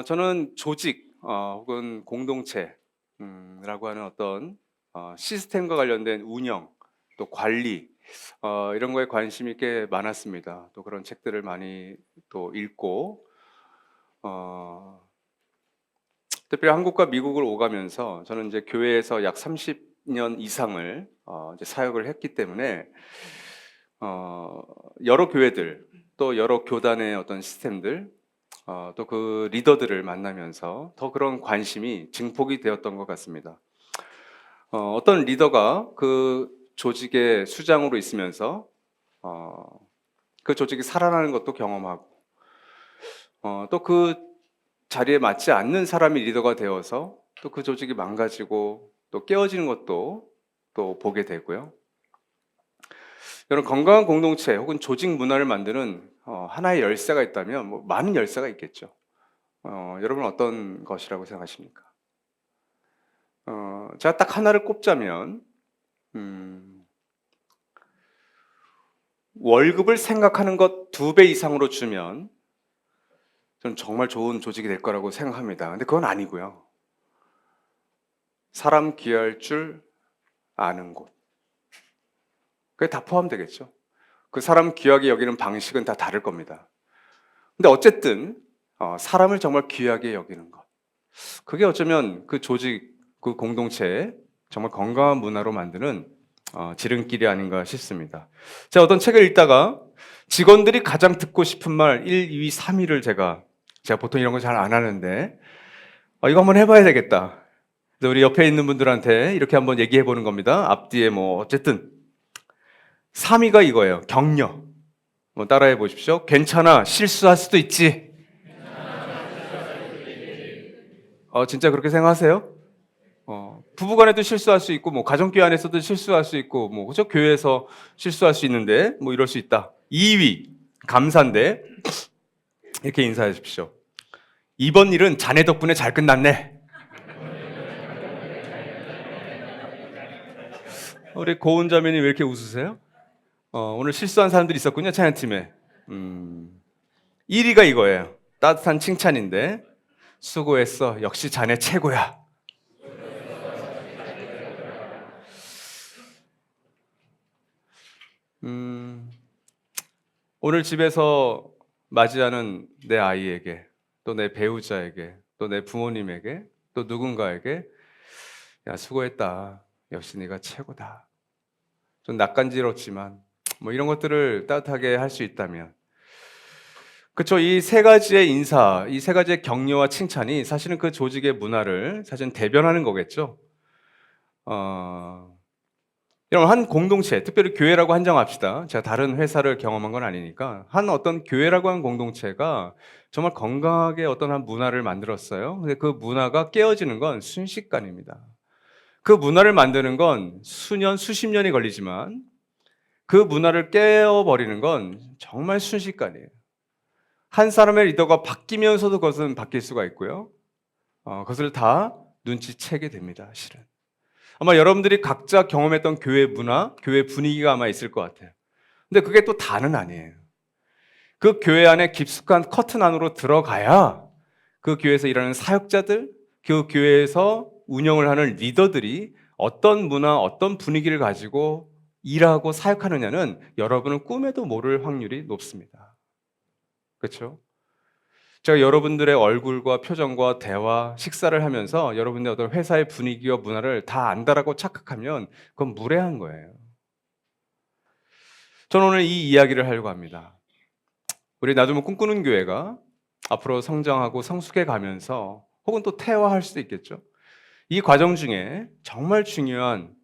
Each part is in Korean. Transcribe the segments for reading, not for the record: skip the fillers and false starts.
저는 조직 혹은 공동체 라고 하는 어떤 시스템과 관련된 운영 또 관리 이런 거에 관심이 꽤 많았습니다. 또 그런 책들을 많이 또 읽고 어 특별히 한국과 미국을 오가면서 저는 이제 교회에서 약 30년 이상을 이제 사역을 했기 때문에 여러 교회들 또 여러 교단의 어떤 시스템들 또 그 리더들을 만나면서 더 그런 관심이 증폭이 되었던 것 같습니다. 어떤 리더가 그 조직의 수장으로 있으면서 어, 그 조직이 살아나는 것도 경험하고 또 그 자리에 맞지 않는 사람이 리더가 되어서 또 그 조직이 망가지고 또 깨어지는 것도 또 보게 되고요. 이런 건강한 공동체 혹은 조직 문화를 만드는 하나의 열쇠가 있다면 뭐 많은 열쇠가 있겠죠. 여러분은 어떤 것이라고 생각하십니까? 제가 딱 하나를 꼽자면, 음, 월급을 생각하는 것 2배 이상으로 주면 저는 정말 좋은 조직이 될 거라고 생각합니다. 근데 그건 아니고요. 사람 귀할 줄 아는 곳. 그게 다 포함되겠죠. 그 사람 귀하게 여기는 방식은 다 다를 겁니다. 근데 어쨌든, 사람을 정말 귀하게 여기는 것. 그게 어쩌면 그 조직, 그 공동체에 정말 건강한 문화로 만드는 지름길이 아닌가 싶습니다. 제가 어떤 책을 읽다가 직원들이 가장 듣고 싶은 말 1, 2, 3위를 제가 보통 이런 거 잘 안 하는데 이거 한번 해봐야 되겠다. 그래서 우리 옆에 있는 분들한테 이렇게 한번 얘기해 보는 겁니다. 앞뒤에 뭐 어쨌든 3위가 이거예요. 격려. 뭐 따라해 보십시오. 괜찮아. 실수할 수도 있지. 진짜 그렇게 생각하세요? 부부간에도 실수할 수 있고, 뭐, 가정교회 안에서도 실수할 수 있고, 뭐, 그죠? 교회에서 실수할 수 있는데, 뭐, 이럴 수 있다. 2위, 감사인데, 이렇게 인사해 주십시오. 이번 일은 자네 덕분에 잘 끝났네. 우리 고은자매님 왜 이렇게 웃으세요? 오늘 실수한 사람들이 있었군요, 찬양팀에. 1위가 이거예요. 따뜻한 칭찬인데, 수고했어. 역시 자네 최고야. 음, 오늘 집에서 맞이하는 내 아이에게, 또 내 배우자에게, 또 내 부모님에게, 또 누군가에게, 야, 수고했다. 역시 네가 최고다. 좀 낯간지럽지만, 뭐 이런 것들을 따뜻하게 할 수 있다면. 그쵸. 이 세 가지의 인사, 이 세 가지의 격려와 칭찬이 사실은 그 조직의 문화를 사실은 대변하는 거겠죠. 어, 여러분, 한 공동체, 특별히 교회라고 한정합시다. 제가 다른 회사를 경험한 건 아니니까. 한 어떤 교회라고 하는 공동체가 정말 건강하게 어떤 한 문화를 만들었어요. 근데 그 문화가 깨어지는 건 순식간입니다. 그 문화를 만드는 건 수년, 수십 년이 걸리지만 그 문화를 깨어버리는 건 정말 순식간이에요. 한 사람의 리더가 바뀌면서도 그것은 바뀔 수가 있고요. 그것을 다 눈치채게 됩니다, 실은. 아마 여러분들이 각자 경험했던 교회 문화, 교회 분위기가 아마 있을 것 같아요. 근데 그게 또 다는 아니에요. 그 교회 안에 깊숙한 커튼 안으로 들어가야 그 교회에서 일하는 사역자들, 그 교회에서 운영을 하는 리더들이 어떤 문화, 어떤 분위기를 가지고 일하고 사역하느냐는 여러분은 꿈에도 모를 확률이 높습니다. 그렇죠? 제가 여러분들의 얼굴과 표정과 대화, 식사를 하면서 여러분의 어떤 회사의 분위기와 문화를 다 안다라고 착각하면 그건 무례한 거예요. 저는 오늘 이 이야기를 하려고 합니다. 우리 나도 꿈꾸는 교회가 앞으로 성장하고 성숙해 가면서 혹은 또 퇴화할 수도 있겠죠. 이 과정 중에 정말 중요한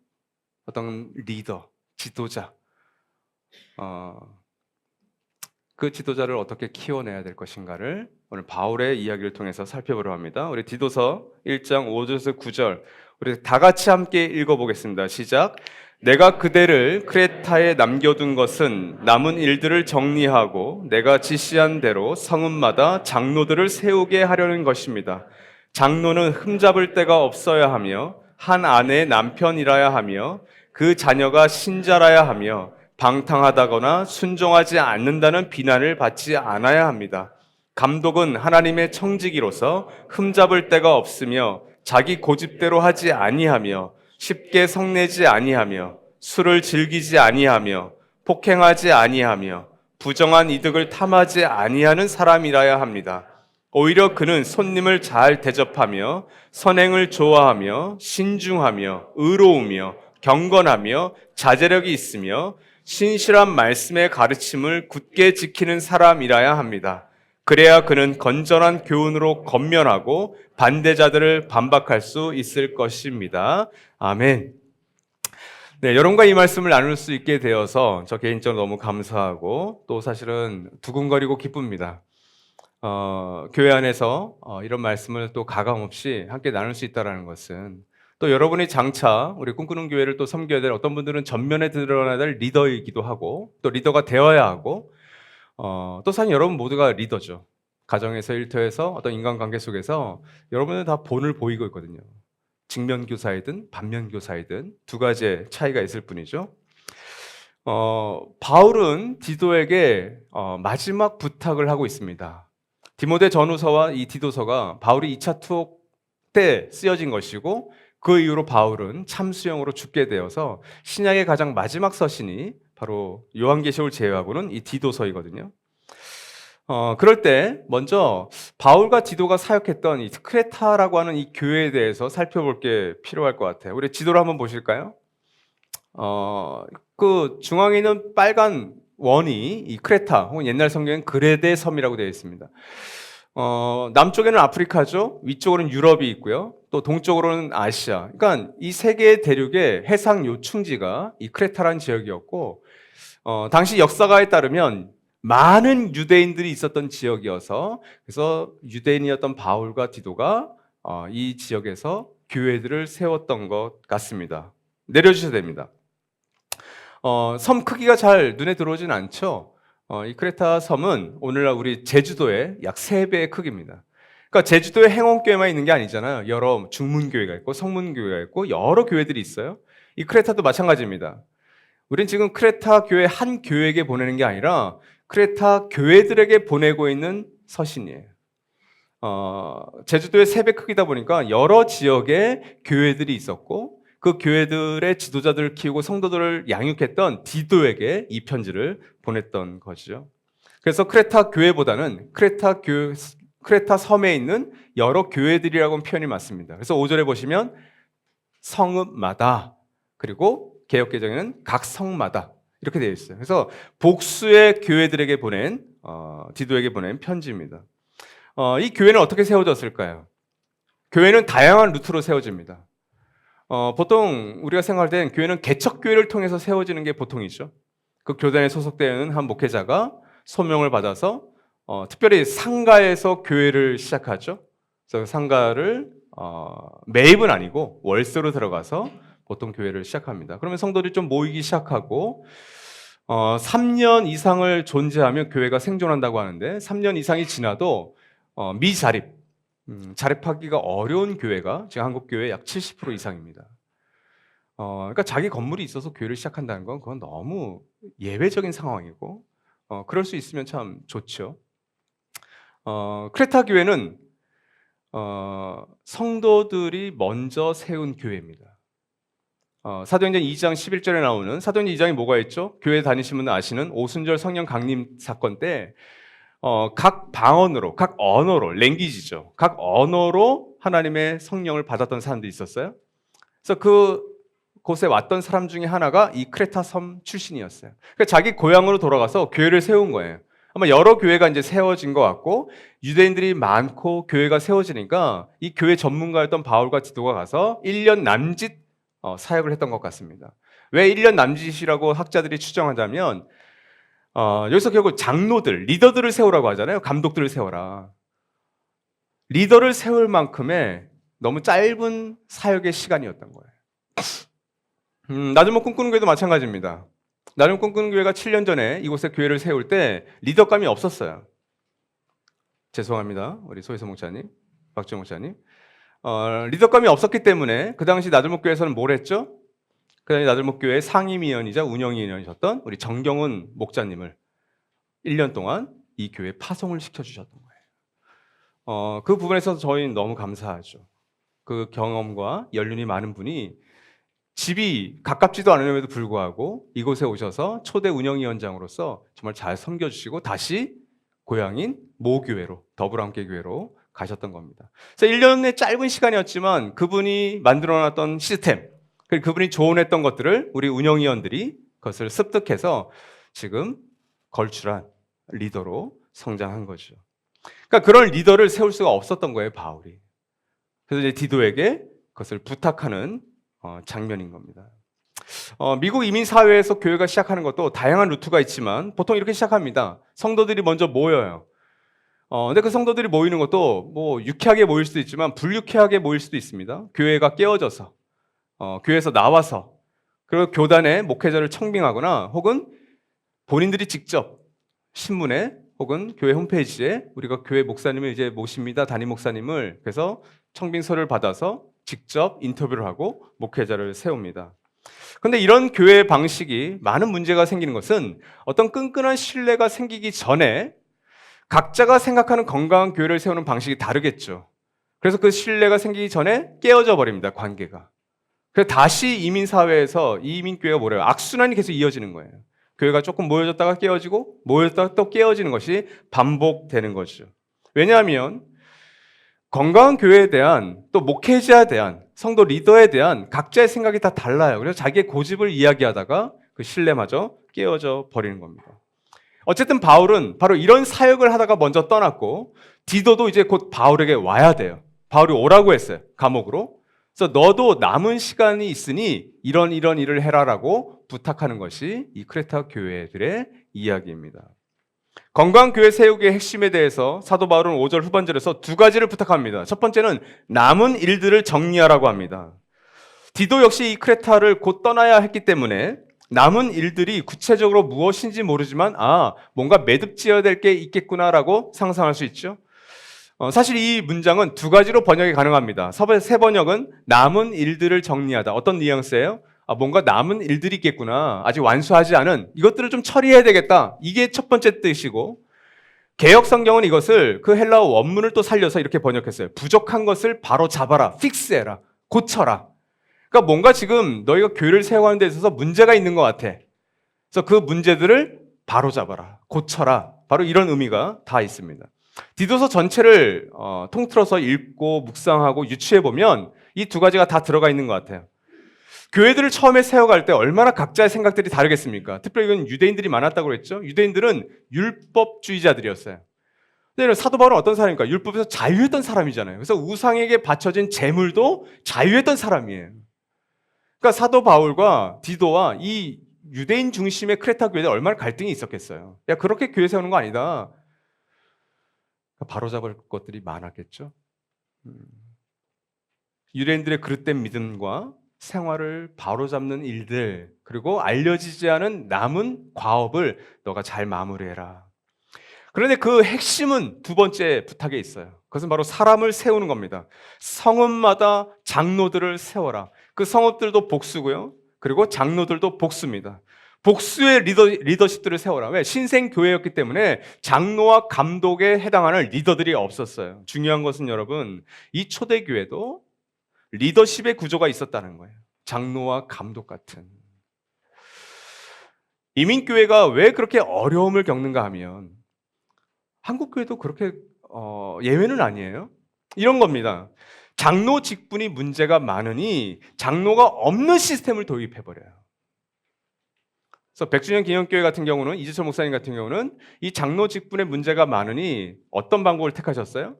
어떤 리더, 지도자, 어, 그 지도자를 어떻게 키워내야 될 것인가를 오늘 바울의 이야기를 통해서 살펴보려 합니다. 우리 디도서 1장 5절에서 9절 우리 다 같이 함께 읽어보겠습니다. 시작. 내가 그대를 크레타에 남겨둔 것은 남은 일들을 정리하고 내가 지시한 대로 성읍마다 장로들을 세우게 하려는 것입니다. 장로는 흠잡을 데가 없어야 하며 한 아내의 남편이라야 하며 그 자녀가 신자라야 하며 방탕하다거나 순종하지 않는다는 비난을 받지 않아야 합니다. 감독은 하나님의 청지기로서 흠잡을 데가 없으며 자기 고집대로 하지 아니하며 쉽게 성내지 아니하며 술을 즐기지 아니하며 폭행하지 아니하며 부정한 이득을 탐하지 아니하는 사람이라야 합니다. 오히려 그는 손님을 잘 대접하며 선행을 좋아하며 신중하며 의로우며 경건하며 자제력이 있으며 신실한 말씀의 가르침을 굳게 지키는 사람이라야 합니다. 그래야 그는 건전한 교훈으로 건면하고 반대자들을 반박할 수 있을 것입니다. 아멘. 네, 여러분과 이 말씀을 나눌 수 있게 되어서 저 개인적으로 너무 감사하고 또 사실은 두근거리고 기쁩니다. 교회 안에서 이런 말씀을 또 가감없이 함께 나눌 수 있다는 것은 또 여러분이 장차 우리 꿈꾸는 교회를 또 섬겨야 될 어떤 분들은 전면에 드러나야 될 리더이기도 하고 또 리더가 되어야 하고 또 사실 여러분 모두가 리더죠. 가정에서 일터에서 어떤 인간관계 속에서 여러분은 다 본을 보이고 있거든요. 직면교사이든 반면교사이든 두 가지의 차이가 있을 뿐이죠. 바울은 디도에게 마지막 부탁을 하고 있습니다. 디모데 전후서와 이 디도서가 바울이 2차 투옥 때 쓰여진 것이고 그 이후로 바울은 참수형으로 죽게 되어서 신약의 가장 마지막 서신이 바로 요한계시록을 제외하고는 이 디도서이거든요. 그럴 때 먼저 바울과 디도가 사역했던 이 크레타라고 하는 이 교회에 대해서 살펴볼 게 필요할 것 같아요. 우리 지도를 한번 보실까요? 그 중앙에 있는 빨간 원이 이 크레타 혹은 옛날 성경엔 그레데 섬이라고 되어 있습니다. 남쪽에는 아프리카죠. 위쪽으로는 유럽이 있고요. 또 동쪽으로는 아시아. 그러니까 이 세 개의 대륙의 해상 요충지가 이 크레타라는 지역이었고, 당시 역사가에 따르면 많은 유대인들이 있었던 지역이어서 그래서 유대인이었던 바울과 디도가 이 지역에서 교회들을 세웠던 것 같습니다. 내려주셔야 됩니다. 섬 크기가 잘 눈에 들어오진 않죠. 이 크레타 섬은 오늘날 우리 제주도의 약 3배의 크기입니다. 그러니까 제주도에 행원교회만 있는 게 아니잖아요. 여러 중문교회가 있고 성문교회가 있고 여러 교회들이 있어요. 이 크레타도 마찬가지입니다. 우린 지금 크레타 교회 한 교회에게 보내는 게 아니라 크레타 교회들에게 보내고 있는 서신이에요. 제주도의 3배 크기다 보니까 여러 지역에 교회들이 있었고 그 교회들의 지도자들을 키우고 성도들을 양육했던 디도에게 이 편지를 보냈던 것이죠. 그래서 크레타 교회보다는 크레타 섬에 있는 여러 교회들이라고 표현이 맞습니다. 그래서 5절에 보시면 성읍마다 그리고 개역개정에는 각 성마다 이렇게 되어 있어요. 그래서 복수의 교회들에게 보낸 디도에게 보낸 편지입니다. 이 교회는 어떻게 세워졌을까요? 교회는 다양한 루트로 세워집니다. 보통 우리가 생각할 때는 교회는 개척교회를 통해서 세워지는 게 보통이죠. 그 교단에 소속되는 한 목회자가 소명을 받아서 특별히 상가에서 교회를 시작하죠. 그래서 상가를 매입은 아니고 월세로 들어가서 보통 교회를 시작합니다. 그러면 성도들이 좀 모이기 시작하고 3년 이상을 존재하면 교회가 생존한다고 하는데 3년 이상이 지나도 미자립, 자립하기가 어려운 교회가 지금 한국 교회 약 70% 이상입니다. 그러니까 자기 건물이 있어서 교회를 시작한다는 건 그건 너무 예외적인 상황이고 그럴 수 있으면 참 좋죠. 크레타 교회는 성도들이 먼저 세운 교회입니다. 사도행전 2장 11절에 나오는 사도행전 2장이 뭐가 있죠? 교회 다니시면 아시는 오순절 성령 강림 사건 때 각 방언으로, 각 언어로, 랭귀지죠. 각 언어로 하나님의 성령을 받았던 사람들이 있었어요. 그래서 그곳에 왔던 사람 중에 하나가 이 크레타 섬 출신이었어요. 그러니까 자기 고향으로 돌아가서 교회를 세운 거예요. 아마 여러 교회가 이제 세워진 것 같고 유대인들이 많고 교회가 세워지니까 이 교회 전문가였던 바울과 디도가 가서 1년 남짓 사역을 했던 것 같습니다. 왜 1년 남짓이라고 학자들이 추정하자면 여기서 결국 장로들, 리더들을 세우라고 하잖아요. 감독들을 세워라. 리더를 세울 만큼의 너무 짧은 사역의 시간이었던 거예요. 나주목 꿈꾸는 교회도 마찬가지입니다. 나주목 꿈꾸는 교회가 7년 전에 이곳에 교회를 세울 때 리더감이 없었어요. 죄송합니다. 우리 소희서 목사님, 박지영 목사님. 리더감이 없었기 때문에 그 당시 나들목 교회에서는 뭘 했죠? 그 당시 나들목 교회의 상임위원이자 운영위원이셨던 우리 정경훈 목자님을 1년 동안 이 교회에 파송을 시켜주셨던 거예요. 그 부분에서 저희는 너무 감사하죠. 그 경험과 연륜이 많은 분이 집이 가깝지도 않음에도 불구하고 이곳에 오셔서 초대 운영위원장으로서 정말 잘 섬겨주시고 다시 고향인 모교회로, 더불어함께교회로 가셨던 겁니다. 그래서 1년의 짧은 시간이었지만 그분이 만들어놨던 시스템, 그리고 그분이 조언했던 것들을 우리 운영위원들이 그것을 습득해서 지금 걸출한 리더로 성장한 거죠. 그러니까 그런 리더를 세울 수가 없었던 거예요, 바울이. 그래서 이제 디도에게 그것을 부탁하는 장면인 겁니다. 미국 이민 사회에서 교회가 시작하는 것도 다양한 루트가 있지만 보통 이렇게 시작합니다. 성도들이 먼저 모여요. 근데 그 성도들이 모이는 것도 뭐 유쾌하게 모일 수도 있지만 불유쾌하게 모일 수도 있습니다. 교회가 깨어져서 교회에서 나와서 그리고 교단의 목회자를 청빙하거나 혹은 본인들이 직접 신문에 혹은 교회 홈페이지에 우리가 교회 목사님을 이제 모십니다. 담임 목사님을. 그래서 청빙서를 받아서 직접 인터뷰를 하고 목회자를 세웁니다. 그런데 이런 교회 방식이 많은 문제가 생기는 것은 어떤 끈끈한 신뢰가 생기기 전에 각자가 생각하는 건강한 교회를 세우는 방식이 다르겠죠. 그래서 그 신뢰가 생기기 전에 깨어져 버립니다, 관계가. 그래서 다시 이민사회에서 이민교회가 뭐래요? 악순환이 계속 이어지는 거예요. 교회가 조금 모여졌다가 깨어지고 모여졌다가 또 깨어지는 것이 반복되는 거죠. 왜냐하면 건강한 교회에 대한 또 목회자에 대한 성도 리더에 대한 각자의 생각이 다 달라요. 그래서 자기의 고집을 이야기하다가 그 신뢰마저 깨어져 버리는 겁니다. 어쨌든 바울은 바로 이런 사역을 하다가 먼저 떠났고 디도도 이제 곧 바울에게 와야 돼요. 바울이 오라고 했어요. 감옥으로. 그래서 너도 남은 시간이 있으니 이런 일을 해라라고 부탁하는 것이 이 크레타 교회들의 이야기입니다. 건강한 교회 세우기의 핵심에 대해서 사도 바울은 5절 후반절에서 두 가지를 부탁합니다. 첫 번째는 남은 일들을 정리하라고 합니다. 디도 역시 이 크레타를 곧 떠나야 했기 때문에 남은 일들이 구체적으로 무엇인지 모르지만 뭔가 매듭지어야 될 게 있겠구나라고 상상할 수 있죠. 사실 이 문장은 두 가지로 번역이 가능합니다. 세 번역은 남은 일들을 정리하다. 어떤 뉘앙스예요? 뭔가 남은 일들이 있겠구나. 아직 완수하지 않은 이것들을 좀 처리해야 되겠다. 이게 첫 번째 뜻이고 개역 성경은 이것을 그 헬라어 원문을 또 살려서 이렇게 번역했어요. 부족한 것을 바로 잡아라. 픽스해라. 고쳐라. 그러니까 뭔가 지금 너희가 교회를 세워가는 데 있어서 문제가 있는 것 같아. 그래서 그 문제들을 바로 잡아라. 고쳐라. 바로 이런 의미가 다 있습니다. 디도서 전체를 통틀어서 읽고 묵상하고 유추해보면 이 두 가지가 다 들어가 있는 것 같아요. 교회들을 처음에 세워갈 때 얼마나 각자의 생각들이 다르겠습니까? 특별히 이건 유대인들이 많았다고 그랬죠. 유대인들은 율법주의자들이었어요. 근데 사도 바울은 어떤 사람입니까? 율법에서 자유했던 사람이잖아요. 그래서 우상에게 바쳐진 제물도 자유했던 사람이에요. 그러니까 사도 바울과 디도와 이 유대인 중심의 크레타 교회에 얼마나 갈등이 있었겠어요. 야, 그렇게 교회 세우는 거 아니다. 바로잡을 것들이 많았겠죠. 유대인들의 그릇된 믿음과 생활을 바로잡는 일들, 그리고 알려지지 않은 남은 과업을 너가 잘 마무리해라. 그런데 그 핵심은 두 번째 부탁에 있어요. 그것은 바로 사람을 세우는 겁니다. 성읍마다 장로들을 세워라. 그 성읍들도 복수고요. 그리고 장로들도 복수입니다. 복수의 리더십들을 세워라. 왜? 신생교회였기 때문에 장로와 감독에 해당하는 리더들이 없었어요. 중요한 것은 여러분, 이 초대교회도 리더십의 구조가 있었다는 거예요. 장로와 감독 같은. 이민교회가 왜 그렇게 어려움을 겪는가 하면 한국교회도 그렇게 예외는 아니에요. 이런 겁니다. 장로 직분이 문제가 많으니 장로가 없는 시스템을 도입해버려요. 그래서 백주년 기념교회 같은 경우는 이재철 목사님 같은 경우는 이 장로 직분에 문제가 많으니 어떤 방법을 택하셨어요?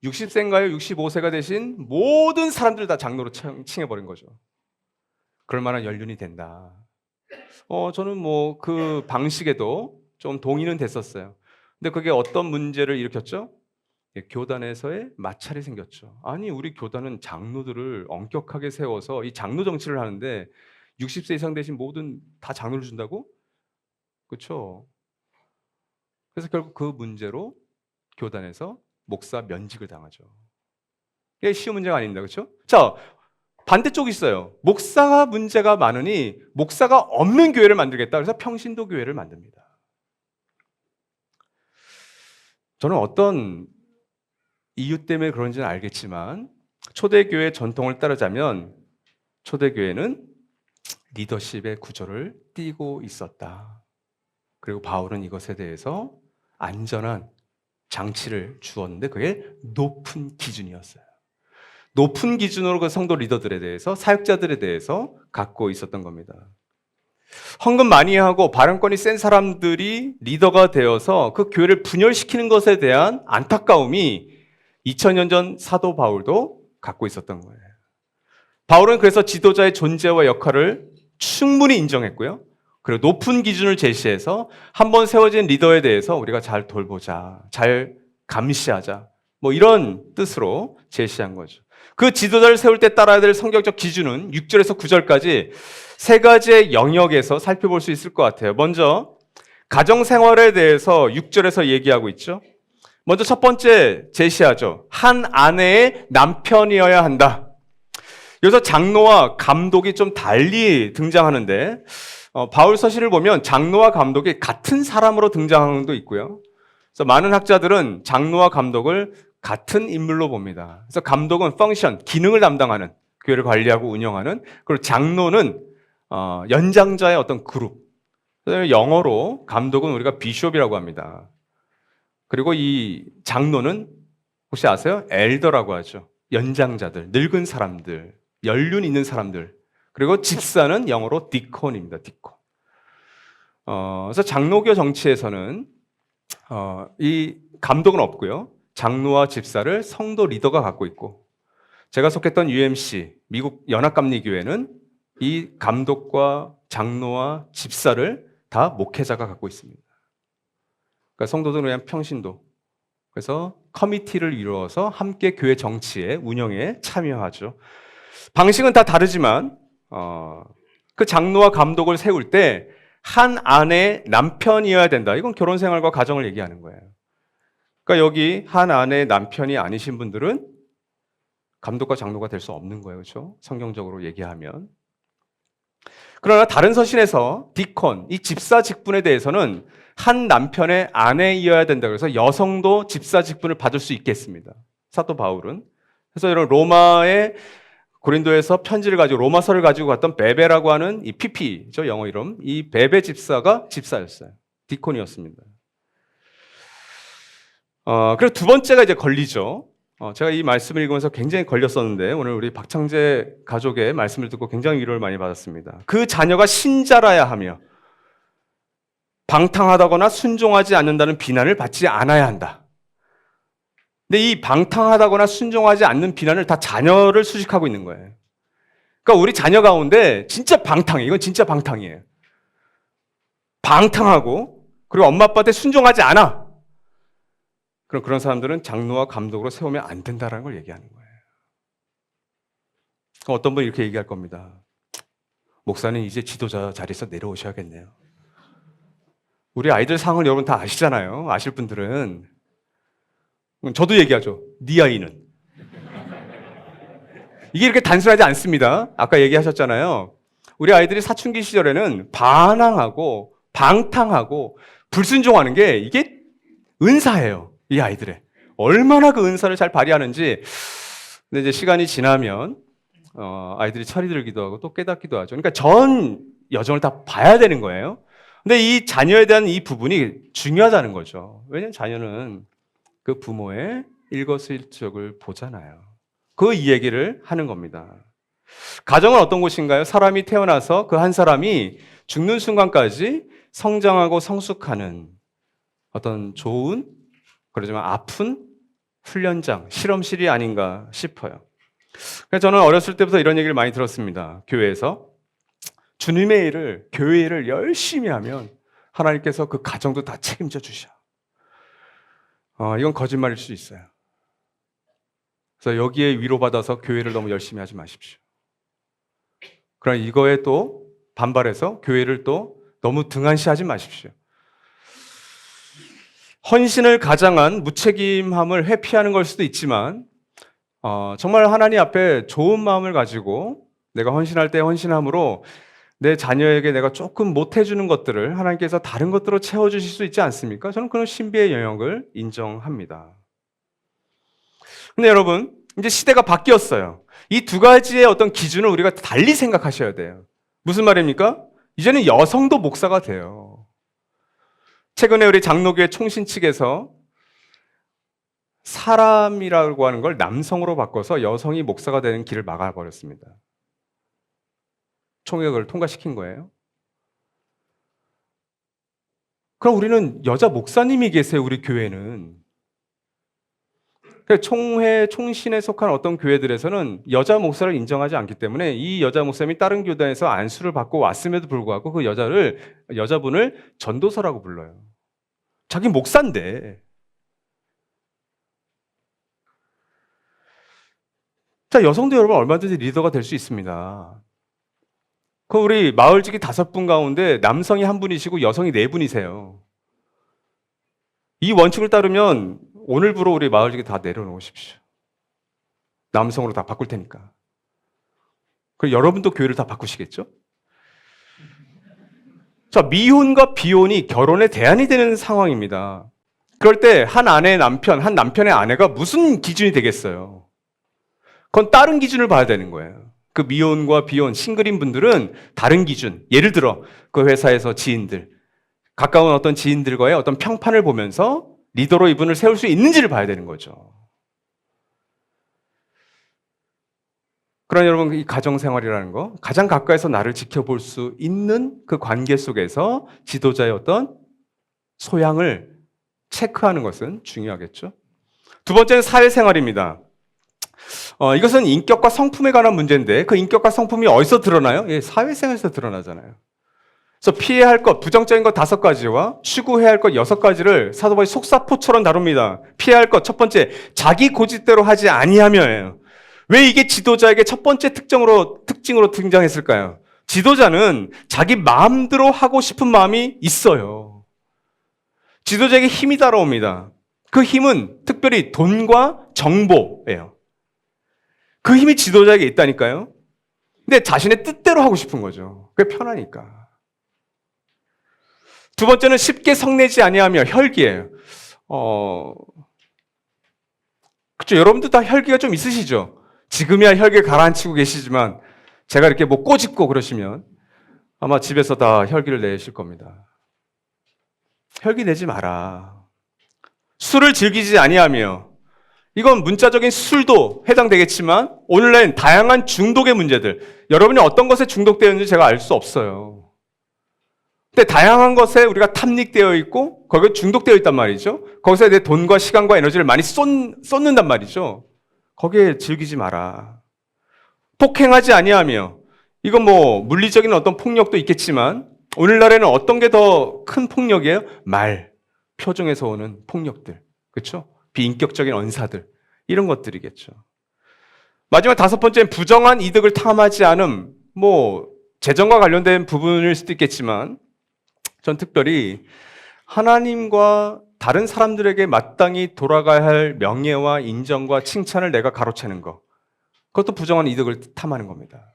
60세인가요? 65세가 되신 모든 사람들 다 장로로 칭해버린 거죠. 그럴 만한 연륜이 된다. 저는 뭐 그 방식에도 좀 동의는 됐었어요. 근데 그게 어떤 문제를 일으켰죠? 교단에서의 마찰이 생겼죠. 아니, 우리 교단은 장로들을 엄격하게 세워서 이 장로 정치를 하는데 60세 이상 되신 모든 다 장로를 준다고? 그렇죠? 그래서 결국 그 문제로 교단에서 목사 면직을 당하죠. 이게 쉬운 문제가 아닙니다. 그렇죠? 자, 반대쪽이 있어요. 목사가 문제가 많으니 목사가 없는 교회를 만들겠다. 그래서 평신도 교회를 만듭니다. 저는 어떤 이유 때문에 그런지는 알겠지만 초대교회 전통을 따르자면 초대교회는 리더십의 구조를 띠고 있었다. 그리고 바울은 이것에 대해서 안전한 장치를 주었는데 그게 높은 기준이었어요. 높은 기준으로 그 성도 리더들에 대해서, 사역자들에 대해서 갖고 있었던 겁니다. 헌금 많이 하고 발언권이 센 사람들이 리더가 되어서 그 교회를 분열시키는 것에 대한 안타까움이 2000년 전 사도 바울도 갖고 있었던 거예요. 바울은 그래서 지도자의 존재와 역할을 충분히 인정했고요. 그리고 높은 기준을 제시해서 한번 세워진 리더에 대해서 우리가 잘 돌보자, 잘 감시하자, 뭐 이런 뜻으로 제시한 거죠. 그 지도자를 세울 때 따라야 될 성경적 기준은 6절에서 9절까지 세 가지의 영역에서 살펴볼 수 있을 것 같아요. 먼저 가정생활에 대해서 6절에서 얘기하고 있죠. 먼저 첫 번째 제시하죠. 한 아내의 남편이어야 한다. 여기서 장로와 감독이 좀 달리 등장하는데 바울 서신을 보면 장로와 감독이 같은 사람으로 등장하는 것도 있고요. 그래서 많은 학자들은 장로와 감독을 같은 인물로 봅니다. 그래서 감독은 펑션, 기능을 담당하는, 교회를 관리하고 운영하는, 그리고 장로는 연장자의 어떤 그룹. 영어로 감독은 우리가 비숍이라고 합니다. 그리고 이 장로는 혹시 아세요? 엘더라고 하죠. 연장자들, 늙은 사람들, 연륜 있는 사람들. 그리고 집사는 영어로 디콘입니다. 디콘. 그래서 장로교 정치에서는 이 감독은 없고요. 장로와 집사를 성도 리더가 갖고 있고, 제가 속했던 UMC, 미국 연합감리교회는 이 감독과 장로와 집사를 다 목회자가 갖고 있습니다. 그러니까 성도들은 그냥 평신도. 그래서 커미티를 이루어서 함께 교회 정치에, 운영에 참여하죠. 방식은 다 다르지만 그 장로와 감독을 세울 때 한 아내의 남편이어야 된다. 이건 결혼 생활과 가정을 얘기하는 거예요. 그러니까 여기 한 아내의 남편이 아니신 분들은 감독과 장로가 될 수 없는 거예요. 그렇죠? 성경적으로 얘기하면. 그러나 다른 서신에서 디콘, 이 집사 직분에 대해서는 한 남편의 아내이어야 된다. 그래서 여성도 집사 직분을 받을 수 있겠습니다. 사도 바울은. 그래서 이런 고린도에서 편지를 가지고 로마서를 가지고 갔던 베베라고 하는 이 PP죠, 영어 이름. 이 베베 집사가 집사였어요. 디콘이었습니다. 그리고 두 번째가 이제 권리죠. 제가 이 말씀을 읽으면서 굉장히 걸렸었는데 오늘 우리 박창재 가족의 말씀을 듣고 굉장히 위로를 많이 받았습니다. 그 자녀가 신자라야 하며 방탕하다거나 순종하지 않는다는 비난을 받지 않아야 한다. 근데 이 방탕하다거나 순종하지 않는 비난을 다 자녀를 수식하고 있는 거예요. 그러니까 우리 자녀 가운데 진짜 방탕해. 이건 진짜 방탕이에요. 방탕하고 그리고 엄마 아빠한테 순종하지 않아. 그럼 그런 사람들은 장로와 감독으로 세우면 안 된다는 걸 얘기하는 거예요. 어떤 분이 이렇게 얘기할 겁니다. 목사님 이제 지도자 자리에서 내려오셔야겠네요. 우리 아이들 상황을 여러분 다 아시잖아요. 아실 분들은. 저도 얘기하죠. 네 아이는. 이게 이렇게 단순하지 않습니다. 아까 얘기하셨잖아요. 우리 아이들이 사춘기 시절에는 반항하고 방탕하고 불순종하는 게 이게 은사예요. 이 아이들의. 얼마나 그 은사를 잘 발휘하는지. 근데 이제 시간이 지나면 아이들이 철이 들기도 하고 또 깨닫기도 하죠. 그러니까 전 여정을 다 봐야 되는 거예요. 근데 이 자녀에 대한 이 부분이 중요하다는 거죠. 왜냐하면 자녀는 그 부모의 일거수일투족을 보잖아요. 그 이야기를 하는 겁니다. 가정은 어떤 곳인가요? 사람이 태어나서 그 한 사람이 죽는 순간까지 성장하고 성숙하는 어떤 좋은, 그러지만 아픈 훈련장, 실험실이 아닌가 싶어요. 그래서 저는 어렸을 때부터 이런 얘기를 많이 들었습니다. 교회에서. 주님의 일을, 교회 일을 열심히 하면 하나님께서 그 가정도 다 책임져 주셔. 이건 거짓말일 수 있어요. 그래서 여기에 위로받아서 교회를 너무 열심히 하지 마십시오. 그러나 이거에 또 반발해서 교회를 또 너무 등한시하지 마십시오. 헌신을 가장한 무책임함을 회피하는 걸 수도 있지만 정말 하나님 앞에 좋은 마음을 가지고 내가 헌신할 때 헌신함으로 내 자녀에게 내가 조금 못해주는 것들을 하나님께서 다른 것들로 채워주실 수 있지 않습니까? 저는 그런 신비의 영역을 인정합니다. 근데 여러분, 이제 시대가 바뀌었어요. 이 두 가지의 어떤 기준을 우리가 달리 생각하셔야 돼요. 무슨 말입니까? 이제는 여성도 목사가 돼요. 최근에 우리 장로교회 총신 측에서 사람이라고 하는 걸 남성으로 바꿔서 여성이 목사가 되는 길을 막아버렸습니다. 총회를 통과시킨 거예요. 그럼 우리는 여자 목사님이 계세요, 우리 교회는. 총회, 총신에 속한 어떤 교회들에서는 여자 목사를 인정하지 않기 때문에 이 여자 목사님이 다른 교단에서 안수를 받고 왔음에도 불구하고 그 여자분을 전도사라고 불러요. 자기 목사인데. 자, 여성도 여러분 얼마든지 리더가 될 수 있습니다. 그 우리 마을직이 5분 가운데 남성이 1분이시고 여성이 4분이세요. 이 원칙을 따르면 오늘부로 우리 마을직이 다 내려놓으십시오. 남성으로 다 바꿀 테니까. 그리고 여러분도 교회를 다 바꾸시겠죠? 자, 미혼과 비혼이 결혼의 대안이 되는 상황입니다. 그럴 때 한 아내의 남편, 한 남편의 아내가 무슨 기준이 되겠어요? 그건 다른 기준을 봐야 되는 거예요. 그 미혼과 비혼, 싱글인 분들은 다른 기준. 예를 들어 그 회사에서 지인들, 가까운 어떤 지인들과의 어떤 평판을 보면서 리더로 이분을 세울 수 있는지를 봐야 되는 거죠. 그러나 여러분, 이 가정생활이라는 거, 가장 가까이서 나를 지켜볼 수 있는 그 관계 속에서 지도자의 어떤 소양을 체크하는 것은 중요하겠죠. 두 번째는 사회생활입니다. 이것은 인격과 성품에 관한 문제인데 그 인격과 성품이 어디서 드러나요? 예, 사회생활에서 드러나잖아요. 그래서 피해야 할 것, 부정적인 것 5가지와 추구해야 할 것 6가지를 사도 바울이 속사포처럼 다룹니다. 피해야 할 것, 첫 번째, 자기 고집대로 하지 아니하며예요. 왜 이게 지도자에게 첫 번째 특징으로 등장했을까요? 지도자는 자기 마음대로 하고 싶은 마음이 있어요. 지도자에게 힘이 따라옵니다. 그 힘은 특별히 돈과 정보예요. 그 힘이 지도자에게 있다니까요. 근데 자신의 뜻대로 하고 싶은 거죠. 그게 편하니까. 두 번째는 쉽게 성내지 아니하며 혈기예요. 그렇죠. 여러분도 다 혈기가 좀 있으시죠? 지금이야 혈기 가라앉히고 계시지만 제가 이렇게 뭐 꼬집고 그러시면 아마 집에서 다 혈기를 내실 겁니다. 혈기 내지 마라. 술을 즐기지 아니하며, 이건 문자적인 술도 해당되겠지만 오늘날 다양한 중독의 문제들, 여러분이 어떤 것에 중독되어 있는지 제가 알 수 없어요. 근데 다양한 것에 우리가 탐닉되어 있고 거기에 중독되어 있단 말이죠. 거기서 내 돈과 시간과 에너지를 많이 쏟는단 말이죠. 거기에 즐기지 마라. 폭행하지 아니하며, 이건 뭐 물리적인 어떤 폭력도 있겠지만 오늘날에는 어떤 게 더 큰 폭력이에요? 말, 표정에서 오는 폭력들, 그렇죠? 비인격적인 언사들, 이런 것들이겠죠. 마지막 5번째는 부정한 이득을 탐하지 않음. 뭐 재정과 관련된 부분일 수도 있겠지만 전 특별히 하나님과 다른 사람들에게 마땅히 돌아가야 할 명예와 인정과 칭찬을 내가 가로채는 것, 그것도 부정한 이득을 탐하는 겁니다.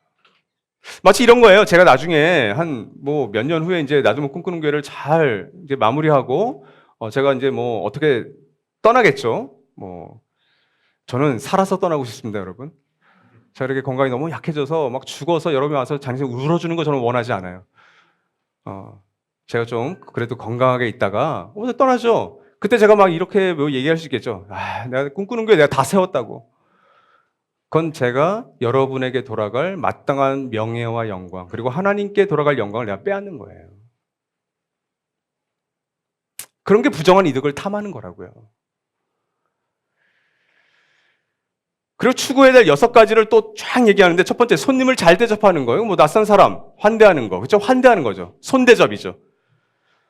마치 이런 거예요. 제가 나중에 한 뭐 몇 년 후에 이제 나도 뭐 꿈꾸는 교회를 잘 이제 마무리하고 제가 이제 뭐 어떻게 떠나겠죠. 뭐 저는 살아서 떠나고 싶습니다, 여러분. 제가 이렇게 건강이 너무 약해져서 막 죽어서 여러분이 와서 장에서 울어주는 거 저는 원하지 않아요. 제가 좀 그래도 건강하게 있다가 떠나죠. 그때 제가 막 이렇게 뭐 얘기할 수 있겠죠. 내가 꿈꾸는 교회 내가 다 세웠다고. 그건 제가 여러분에게 돌아갈 마땅한 명예와 영광, 그리고 하나님께 돌아갈 영광을 내가 빼앗는 거예요. 그런 게 부정한 이득을 탐하는 거라고요. 그리고 추구해야 될 6가지를 또 쫙 얘기하는데, 첫 번째, 손님을 잘 대접하는 거예요. 뭐 낯선 사람 환대하는 거, 그렇죠? 환대하는 거죠. 손대접이죠.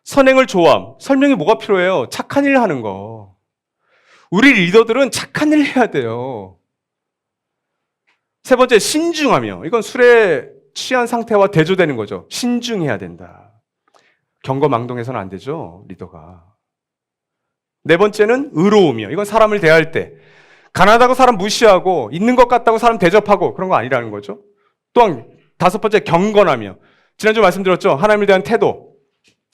선행을 좋아함. 설명이 뭐가 필요해요? 착한 일 하는 거. 우리 리더들은 착한 일 해야 돼요. 세 번째, 신중하며. 이건 술에 취한 상태와 대조되는 거죠. 신중해야 된다. 경거망동해서는 안 되죠, 리더가. 네 번째는 의로우며. 이건 사람을 대할 때 가난하다고 사람 무시하고 있는 것 같다고 사람 대접하고 그런 거 아니라는 거죠. 또한 5번째, 경건하며. 지난주 말씀드렸죠. 하나님에 대한 태도,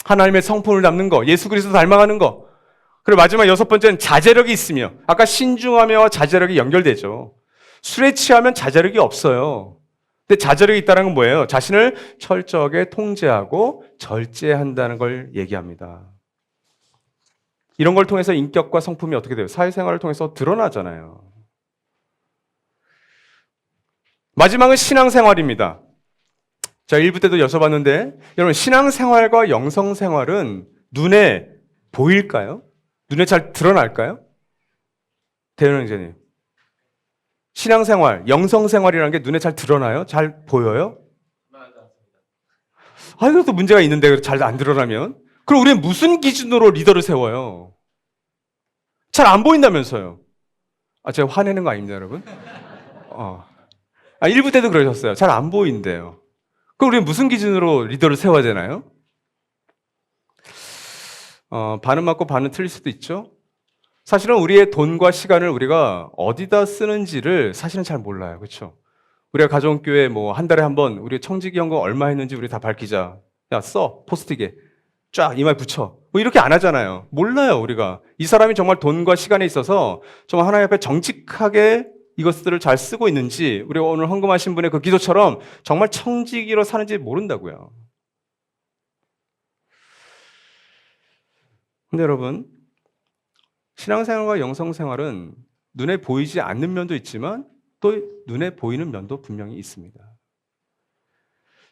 하나님의 성품을 담는 거, 예수 그리스도 닮아가는 거. 그리고 마지막 여섯 번째는 자제력이 있으며, 아까 신중하며와 자제력이 연결되죠. 술에 취하면 자제력이 없어요. 근데 자제력이 있다는 건 뭐예요? 자신을 철저하게 통제하고 절제한다는 걸 얘기합니다. 이런 걸 통해서 인격과 성품이 어떻게 돼요? 사회생활을 통해서 드러나잖아요. 마지막은 신앙생활입니다. 자, 1부 때도 여쭤봤는데, 여러분, 신앙생활과 영성생활은 눈에 보일까요? 눈에 잘 드러날까요? 대현 형제님. 신앙생활, 영성생활이라는 게 눈에 잘 드러나요? 잘 보여요? 아, 이것도 문제가 있는데, 잘 안 드러나면? 그럼 우리는 무슨 기준으로 리더를 세워요? 잘 안 보인다면서요? 아, 제가 화내는 거 아닙니다, 여러분? 1부 때도 그러셨어요. 잘 안 보인대요. 그럼 우리는 무슨 기준으로 리더를 세워야 되나요? 반은 맞고 반은 틀릴 수도 있죠? 사실은 우리의 돈과 시간을 우리가 어디다 쓰는지를 사실은 잘 몰라요. 그렇죠? 우리가 가정교회 뭐 한 달에 한 번 우리 청지기 헌금 얼마 했는지 우리 다 밝히자. 야, 써. 포스트잇에. 쫙 이마에 붙여. 뭐 이렇게 안 하잖아요. 몰라요, 우리가. 이 사람이 정말 돈과 시간에 있어서 정말 하나님 앞에 정직하게 이것들을 잘 쓰고 있는지, 우리가 오늘 헌금하신 분의 그 기도처럼 정말 청지기로 사는지 모른다고요. 근데 여러분, 신앙생활과 영성생활은 눈에 보이지 않는 면도 있지만 또 눈에 보이는 면도 분명히 있습니다.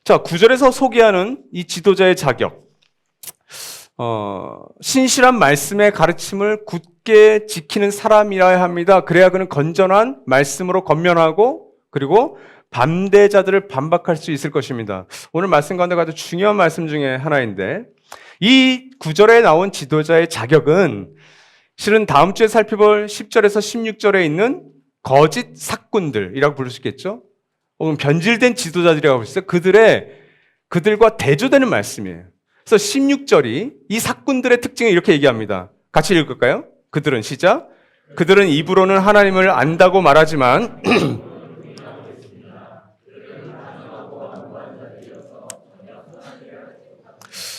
자, 9절에서 소개하는 이 지도자의 자격. 신실한 말씀의 가르침을 굳게 지키는 사람이라야 합니다. 그래야 그는 건전한 말씀으로 권면하고 그리고 반대자들을 반박할 수 있을 것입니다. 오늘 말씀 가운데 아주 중요한 말씀 중에 하나인데, 이 9절에 나온 지도자의 자격은 실은 다음 주에 살펴볼 10절에서 16절에 있는 거짓 사꾼들이라고 부를 수 있겠죠? 혹은 변질된 지도자들이라고 할 수 있어요. 그들과 대조되는 말씀이에요. 그래서 16절이 이 사꾼들의 특징을 이렇게 얘기합니다. 같이 읽을까요? 그들은, 시작. 그들은 입으로는 하나님을 안다고 말하지만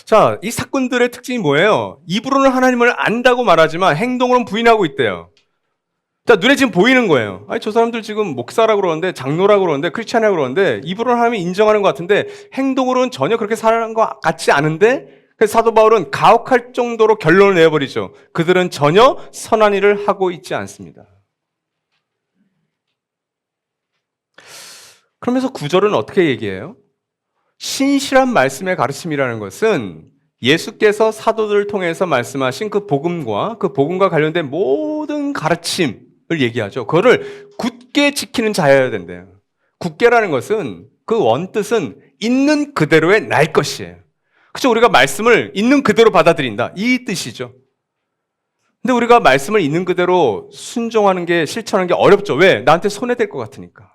자, 이 사꾼들의 특징이 뭐예요? 입으로는 하나님을 안다고 말하지만 행동으로는 부인하고 있대요. 자, 눈에 지금 보이는 거예요. 아니, 저 사람들 지금 목사라고 그러는데, 장로라고 그러는데, 크리스찬이라고 그러는데, 입으로는 하나님을 인정하는 것 같은데, 행동으로는 전혀 그렇게 사는 것 같지 않은데, 그래서 사도 바울은 가혹할 정도로 결론을 내버리죠. 그들은 전혀 선한 일을 하고 있지 않습니다. 그러면서 구절은 어떻게 얘기해요? 신실한 말씀의 가르침이라는 것은 예수께서 사도들을 통해서 말씀하신 그 복음과 관련된 모든 가르침을 얘기하죠. 그거를 굳게 지키는 자여야 된대요. 굳게라는 것은 그 원뜻은 있는 그대로의 날 것이에요. 그렇죠? 우리가 말씀을 있는 그대로 받아들인다. 이 뜻이죠. 근데 우리가 말씀을 있는 그대로 순종하는 게, 실천하는 게 어렵죠. 왜? 나한테 손해될 것 같으니까.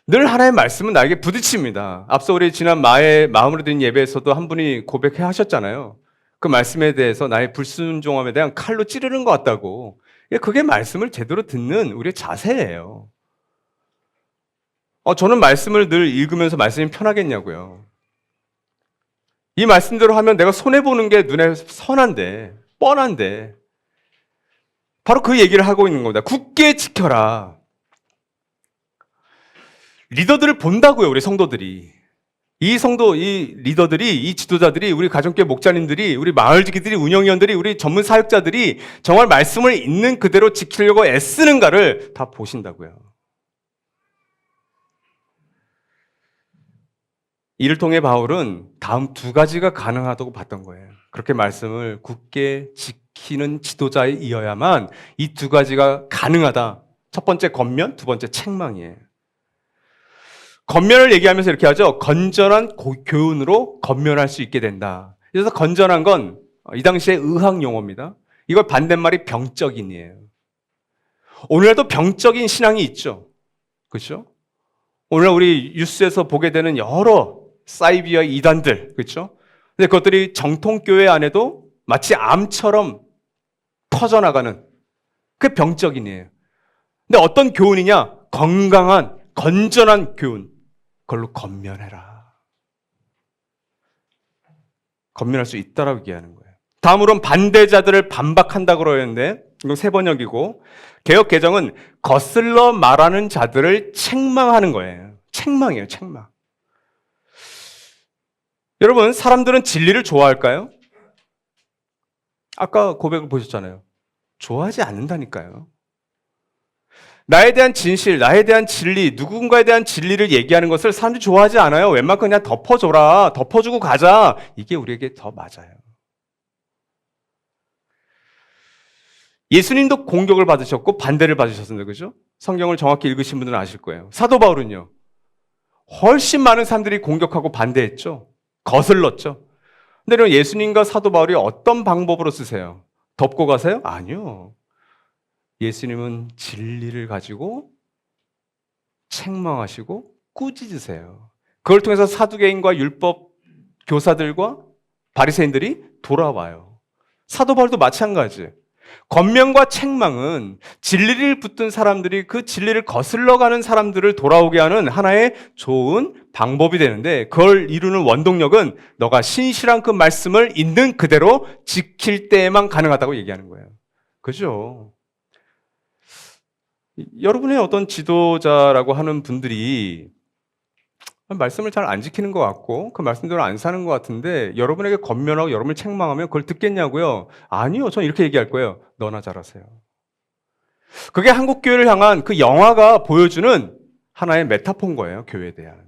늘 하나님의 말씀은 나에게 부딪힙니다. 앞서 우리 지난 마음으로 드린 예배에서도 한 분이 고백해 하셨잖아요. 그 말씀에 대해서 나의 불순종함에 대한 칼로 찌르는 것 같다고. 그게 말씀을 제대로 듣는 우리의 자세예요. 저는 말씀을 늘 읽으면서 말씀이 편하겠냐고요. 이 말씀대로 하면 내가 손해보는 게 눈에 선한데, 뻔한데, 바로 그 얘기를 하고 있는 겁니다. 굳게 지켜라. 리더들을 본다고요, 우리 성도들이. 이 리더들이, 이 지도자들이, 우리 가정교회 목자님들이, 우리 마을지기들이, 운영위원들이, 우리 전문 사역자들이 정말 말씀을 있는 그대로 지키려고 애쓰는가를 다 보신다고요. 이를 통해 바울은 다음 두 가지가 가능하다고 봤던 거예요. 그렇게 말씀을 굳게 지키는 지도자이어야만 이 두 가지가 가능하다. 첫 번째 권면, 두 번째 책망이에요. 권면을 얘기하면서 이렇게 하죠. 건전한 교훈으로 권면할 수 있게 된다. 그래서 건전한 건 이 당시의 의학 용어입니다. 이걸 반대말이 병적인이에요. 오늘날도 병적인 신앙이 있죠. 그렇죠? 오늘날 우리 뉴스에서 보게 되는 여러 사이비와 이단들, 그렇죠? 근데 그것들이 정통교회 안에도 마치 암처럼 퍼져나가는 그 병적인이에요. 근데 어떤 교훈이냐? 건강한, 건전한 교훈. 그걸로 권면해라. 권면할 수 있다라고 얘기하는 거예요. 다음으로는 반대자들을 반박한다 그러는데 이건 세 번역이고 개역 개정은 거슬러 말하는 자들을 책망하는 거예요. 책망이에요, 책망. 여러분, 사람들은 진리를 좋아할까요? 아까 고백을 보셨잖아요. 좋아하지 않는다니까요. 나에 대한 진실, 나에 대한 진리, 누군가에 대한 진리를 얘기하는 것을 사람들이 좋아하지 않아요. 웬만큼 그냥 덮어줘라, 덮어주고 가자. 이게 우리에게 더 맞아요. 예수님도 공격을 받으셨고 반대를 받으셨습니다. 그죠? 성경을 정확히 읽으신 분들은 아실 거예요. 사도 바울은요. 훨씬 많은 사람들이 공격하고 반대했죠. 거슬렀죠. 근데 여러분, 예수님과 사도 바울이 어떤 방법으로 쓰세요? 덮고 가세요? 아니요. 예수님은 진리를 가지고 책망하시고 꾸짖으세요. 그걸 통해서 사두개인과 율법 교사들과 바리새인들이 돌아와요. 사도 바울도 마찬가지. 권면과 책망은 진리를 붙든 사람들이 그 진리를 거슬러가는 사람들을 돌아오게 하는 하나의 좋은 방법이 되는데 그걸 이루는 원동력은 너가 신실한 그 말씀을 있는 그대로 지킬 때에만 가능하다고 얘기하는 거예요. 그죠? 여러분의 어떤 지도자라고 하는 분들이 말씀을 잘 안 지키는 것 같고 그 말씀대로 안 사는 것 같은데 여러분에게 권면하고 여러분을 책망하면 그걸 듣겠냐고요? 아니요. 저는 이렇게 얘기할 거예요. 너나 잘하세요. 그게 한국교회를 향한 그 영화가 보여주는 하나의 메타포인 거예요. 교회에 대한.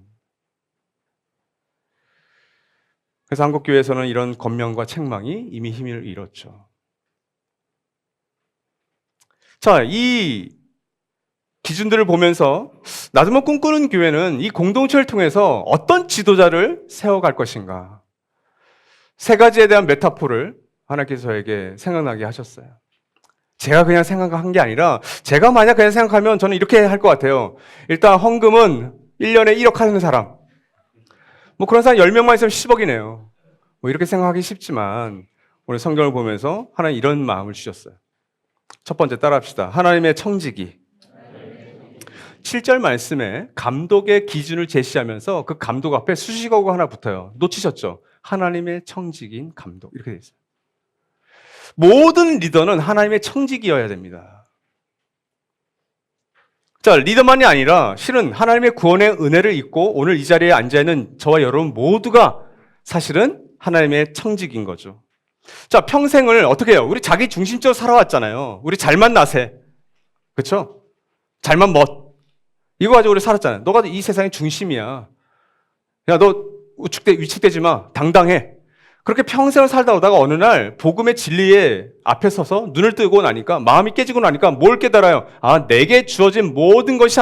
그래서 한국교회에서는 이런 권면과 책망이 이미 힘을 잃었죠. 자, 이 기준들을 보면서 나도 꿈꾸는 교회는 이 공동체를 통해서 어떤 지도자를 세워갈 것인가. 세 가지에 대한 메타포를 하나님께서 저에게 생각나게 하셨어요. 제가 그냥 생각한 게 아니라 제가 만약 그냥 생각하면 저는 이렇게 할 것 같아요. 일단 헌금은 1년에 1억 하는 사람. 뭐 그런 사람 10명만 있으면 10억이네요. 뭐 이렇게 생각하기 쉽지만 오늘 성경을 보면서 하나님 이런 마음을 주셨어요. 첫 번째 따라합시다. 하나님의 청지기. 7절 말씀에 감독의 기준을 제시하면서 그 감독 앞에 수식어가 하나 붙어요. 놓치셨죠? 하나님의 청지기인 감독. 이렇게 돼 있어요. 모든 리더는 하나님의 청지기여야 됩니다. 자, 리더만이 아니라 실은 하나님의 구원의 은혜를 입고 오늘 이 자리에 앉아있는 저와 여러분 모두가 사실은 하나님의 청지기인 거죠. 자, 평생을 어떻게 해요? 우리 자기 중심적으로 살아왔잖아요. 우리 잘만 나세. 그렇죠? 잘만 멋. 이거 가지고 우리 살았잖아요. 너가 이 세상의 중심이야. 야, 너 위축되지 마. 당당해. 그렇게 평생을 살다 오다가 어느 날 복음의 진리에 앞에 서서 눈을 뜨고 나니까 마음이 깨지고 나니까 뭘 깨달아요? 아, 내게 주어진 모든 것이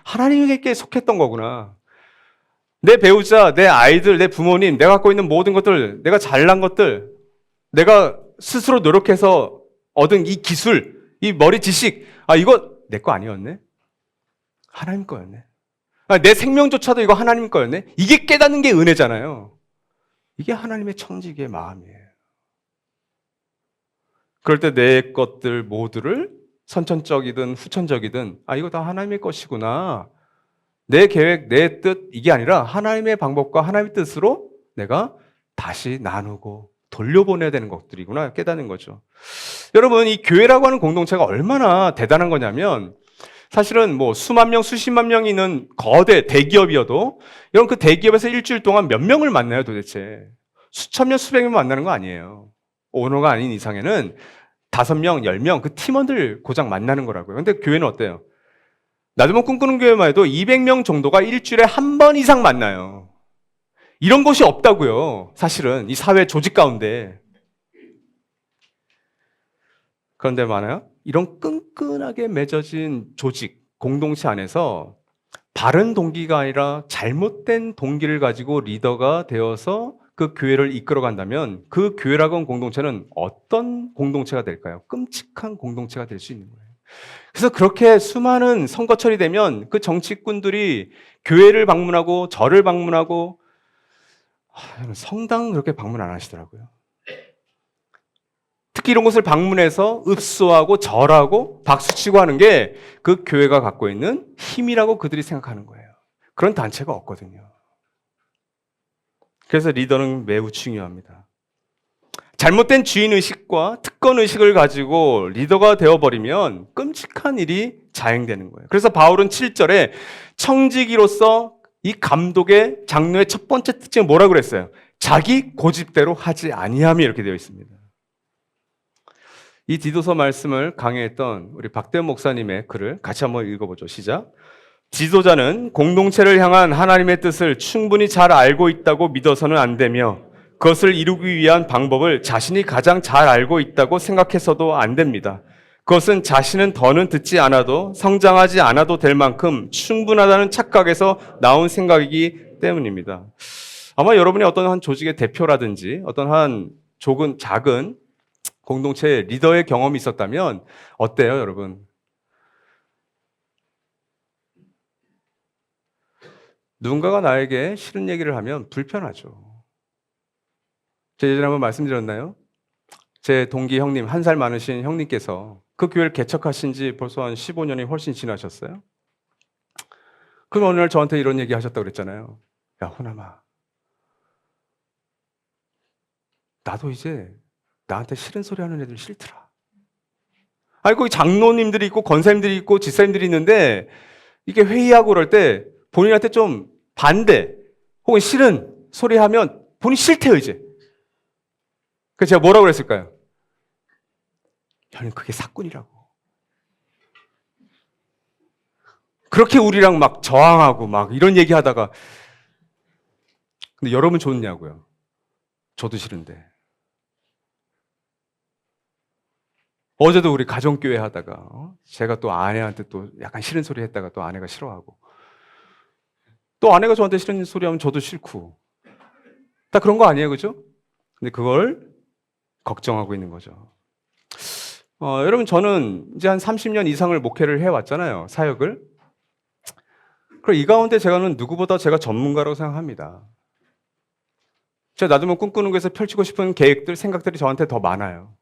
하나님에게 속했던 거구나. 내 배우자, 내 아이들, 내 부모님, 내가 갖고 있는 모든 것들, 내가 잘난 것들, 내가 스스로 노력해서 얻은 이 기술, 이 머리 지식, 아, 이거 내 거 아니었네? 하나님 거였네. 아, 내 생명조차도 이거 하나님 거였네. 이게 깨닫는 게 은혜잖아요. 이게 하나님의 청지기의 마음이에요. 그럴 때 내 것들 모두를 선천적이든 후천적이든 아, 이거 다 하나님의 것이구나. 내 계획, 내 뜻 이게 아니라 하나님의 방법과 하나님의 뜻으로 내가 다시 나누고 돌려보내야 되는 것들이구나 깨닫는 거죠. 여러분, 이 교회라고 하는 공동체가 얼마나 대단한 거냐면 사실은 뭐 수만 명, 수십만 명이 있는 거대 대기업이어도 여러분 그 대기업에서 일주일 동안 몇 명을 만나요 도대체? 수천 명, 수백 명 만나는 거 아니에요. 오너가 아닌 이상에는 5명, 10명 그 팀원들 고작 만나는 거라고요. 근데 교회는 어때요? 나도 꿈꾸는 교회만 해도 200명 정도가 일주일에 한 번 이상 만나요. 이런 곳이 없다고요. 사실은 이 사회 조직 가운데. 그런데 많아요? 이런 끈끈하게 맺어진 조직, 공동체 안에서 바른 동기가 아니라 잘못된 동기를 가지고 리더가 되어서 그 교회를 이끌어 간다면 그 교회라고 하는 공동체는 어떤 공동체가 될까요? 끔찍한 공동체가 될 수 있는 거예요. 그래서 그렇게 수많은 선거철이 되면 그 정치꾼들이 교회를 방문하고 절을 방문하고 성당 그렇게 방문 안 하시더라고요. 특히 이런 곳을 방문해서 읍소하고 절하고 박수치고 하는 게 그 교회가 갖고 있는 힘이라고 그들이 생각하는 거예요. 그런 단체가 없거든요. 그래서 리더는 매우 중요합니다. 잘못된 주인의식과 특권의식을 가지고 리더가 되어버리면 끔찍한 일이 자행되는 거예요. 그래서 바울은 7절에 청지기로서 이 감독의 장로의 첫 번째 특징은 뭐라고 그랬어요? 자기 고집대로 하지 아니함이 이렇게 되어 있습니다. 이 디도서 말씀을 강의했던 우리 박대원 목사님의 글을 같이 한번 읽어보죠. 시작. 지도자는 공동체를 향한 하나님의 뜻을 충분히 잘 알고 있다고 믿어서는 안 되며 그것을 이루기 위한 방법을 자신이 가장 잘 알고 있다고 생각해서도 안 됩니다. 그것은 자신은 더는 듣지 않아도 성장하지 않아도 될 만큼 충분하다는 착각에서 나온 생각이기 때문입니다. 아마 여러분이 어떤 한 조직의 대표라든지 어떤 한 작은 공동체의 리더의 경험이 있었다면 어때요, 여러분? 누군가가 나에게 싫은 얘기를 하면 불편하죠. 제가 예전에 한번 말씀드렸나요? 제 동기 형님, 1살 많으신 형님께서 그 교회를 개척하신 지 벌써 한 15년이 훨씬 지나셨어요. 그럼 어느 날 저한테 이런 얘기 하셨다고 그랬잖아요. 야, 호남아. 나도 이제 나한테 싫은 소리 하는 애들 싫더라. 아니, 거기 장로님들이 있고 권사님들이 있고 집사님들이 있는데 이게 회의하고 그럴 때 본인한테 좀 반대 혹은 싫은 소리 하면 본인 싫대요, 이제. 그래서 제가 뭐라고 그랬을까요? 형님, 그게 사꾼이라고. 그렇게 우리랑 막 저항하고 막 이런 얘기 하다가 근데 여러분 좋냐고요? 저도 싫은데. 어제도 우리 가정교회 하다가 제가 또 아내한테 또 약간 싫은 소리 했다가 또 아내가 싫어하고 또 아내가 저한테 싫은 소리 하면 저도 싫고 다 그런 거 아니에요, 그죠? 근데 그걸 걱정하고 있는 거죠. 여러분, 저는 이제 한 30년 이상을 목회를 해왔잖아요, 사역을. 그리고 이 가운데 제가는 누구보다 제가 전문가라고 생각합니다. 제가 나중에 꿈꾸는 곳에서 펼치고 싶은 계획들, 생각들이 저한테 더 많아요.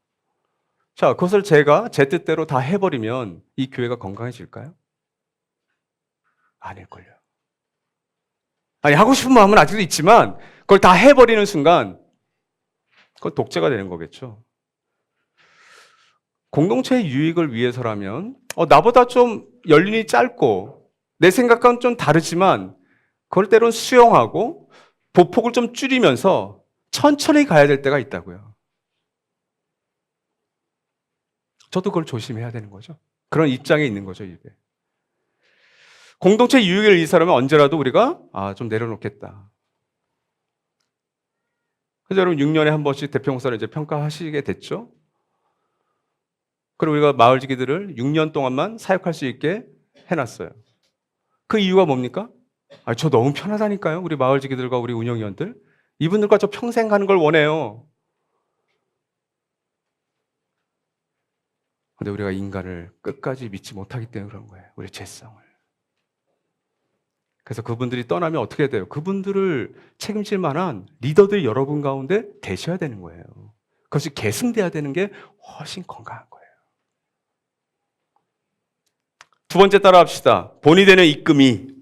자, 그것을 제가 제 뜻대로 다 해버리면 이 교회가 건강해질까요? 아닐걸요. 아니, 하고 싶은 마음은 아직도 있지만 그걸 다 해버리는 순간 그건 독재가 되는 거겠죠. 공동체의 유익을 위해서라면 나보다 좀 연륜이 짧고 내 생각과는 좀 다르지만 그걸 때론 수용하고 보폭을 좀 줄이면서 천천히 가야 될 때가 있다고요. 저도 그걸 조심해야 되는 거죠. 그런 입장에 있는 거죠, 이게. 공동체 유익을 위해서라면 언제라도 우리가 좀 내려놓겠다. 그래서 여러분 6년에 한 번씩 대표 목사를 이제 평가하시게 됐죠. 그리고 우리가 마을지기들을 6년 동안만 사역할 수 있게 해놨어요. 그 이유가 뭡니까? 저 너무 편하다니까요. 우리 마을지기들과 우리 운영위원들. 이분들과 저 평생 가는 걸 원해요. 근데 우리가 인간을 끝까지 믿지 못하기 때문에 그런 거예요. 우리의 죄성을. 그래서 그분들이 떠나면 어떻게 돼요? 그분들을 책임질 만한 리더들이 여러분 가운데 되셔야 되는 거예요. 그것이 계승돼야 되는 게 훨씬 건강한 거예요. 두 번째 따라 합시다. 본이 되는 이끔이.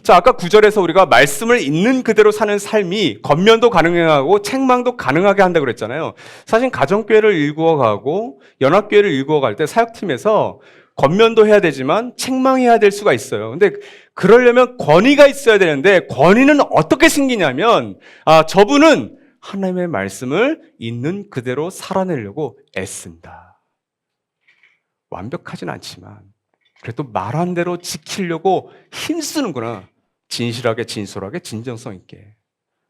자, 아까 9절에서 우리가 말씀을 있는 그대로 사는 삶이 겉면도 가능하고 책망도 가능하게 한다고 그랬잖아요. 사실 가정교회를 일구어가고 연합교회를 일구어갈 때 사역팀에서 겉면도 해야 되지만 책망해야 될 수가 있어요. 근데 그러려면 권위가 있어야 되는데 권위는 어떻게 생기냐면 저분은 하나님의 말씀을 있는 그대로 살아내려고 애쓴다. 완벽하진 않지만 그래도 말한 대로 지키려고 힘쓰는구나. 진실하게, 진솔하게, 진정성 있게.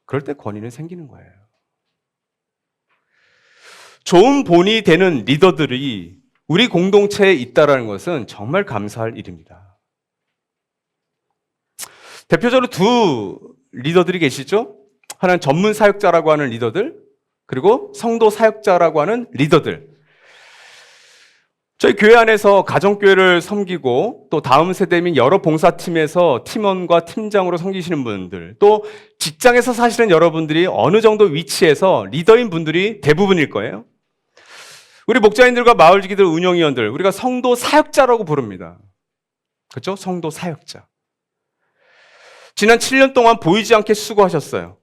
그럴 때 권위는 생기는 거예요. 좋은 본이 되는 리더들이 우리 공동체에 있다는 것은 정말 감사할 일입니다. 대표적으로 두 리더들이 계시죠? 하나는 전문 사역자라고 하는 리더들, 그리고 성도 사역자라고 하는 리더들. 저희 교회 안에서 가정교회를 섬기고 또 다음 세대 및 여러 봉사팀에서 팀원과 팀장으로 섬기시는 분들, 또 직장에서 사시는 여러분들이 어느 정도 위치에서 리더인 분들이 대부분일 거예요. 우리 목자님들과 마을지기들, 운영위원들, 우리가 성도 사역자라고 부릅니다. 그렇죠? 성도 사역자. 지난 7년 동안 보이지 않게 수고하셨어요.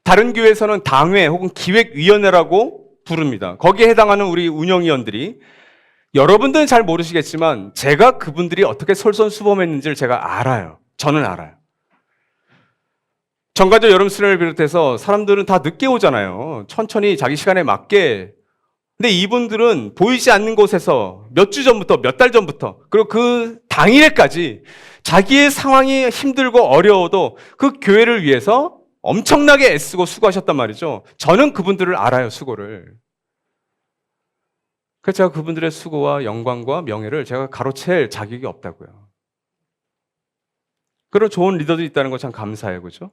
다른 교회에서는 당회 혹은 기획위원회라고 부릅니다. 거기에 해당하는 우리 운영위원들이 여러분들은 잘 모르시겠지만 제가 그분들이 어떻게 솔선수범했는지를 제가 알아요. 저는 알아요. 정관절 여름 수련을 비롯해서 사람들은 다 늦게 오잖아요. 천천히 자기 시간에 맞게. 근데 이분들은 보이지 않는 곳에서 몇 주 전부터, 몇 달 전부터, 그리고 그 당일에까지 자기의 상황이 힘들고 어려워도 그 교회를 위해서 엄청나게 애쓰고 수고하셨단 말이죠. 저는 그분들을 알아요, 수고를. 그래서 제가 그분들의 수고와 영광과 명예를 제가 가로챌 자격이 없다고요. 그런 좋은 리더들이 있다는 거 참 감사해요, 그죠?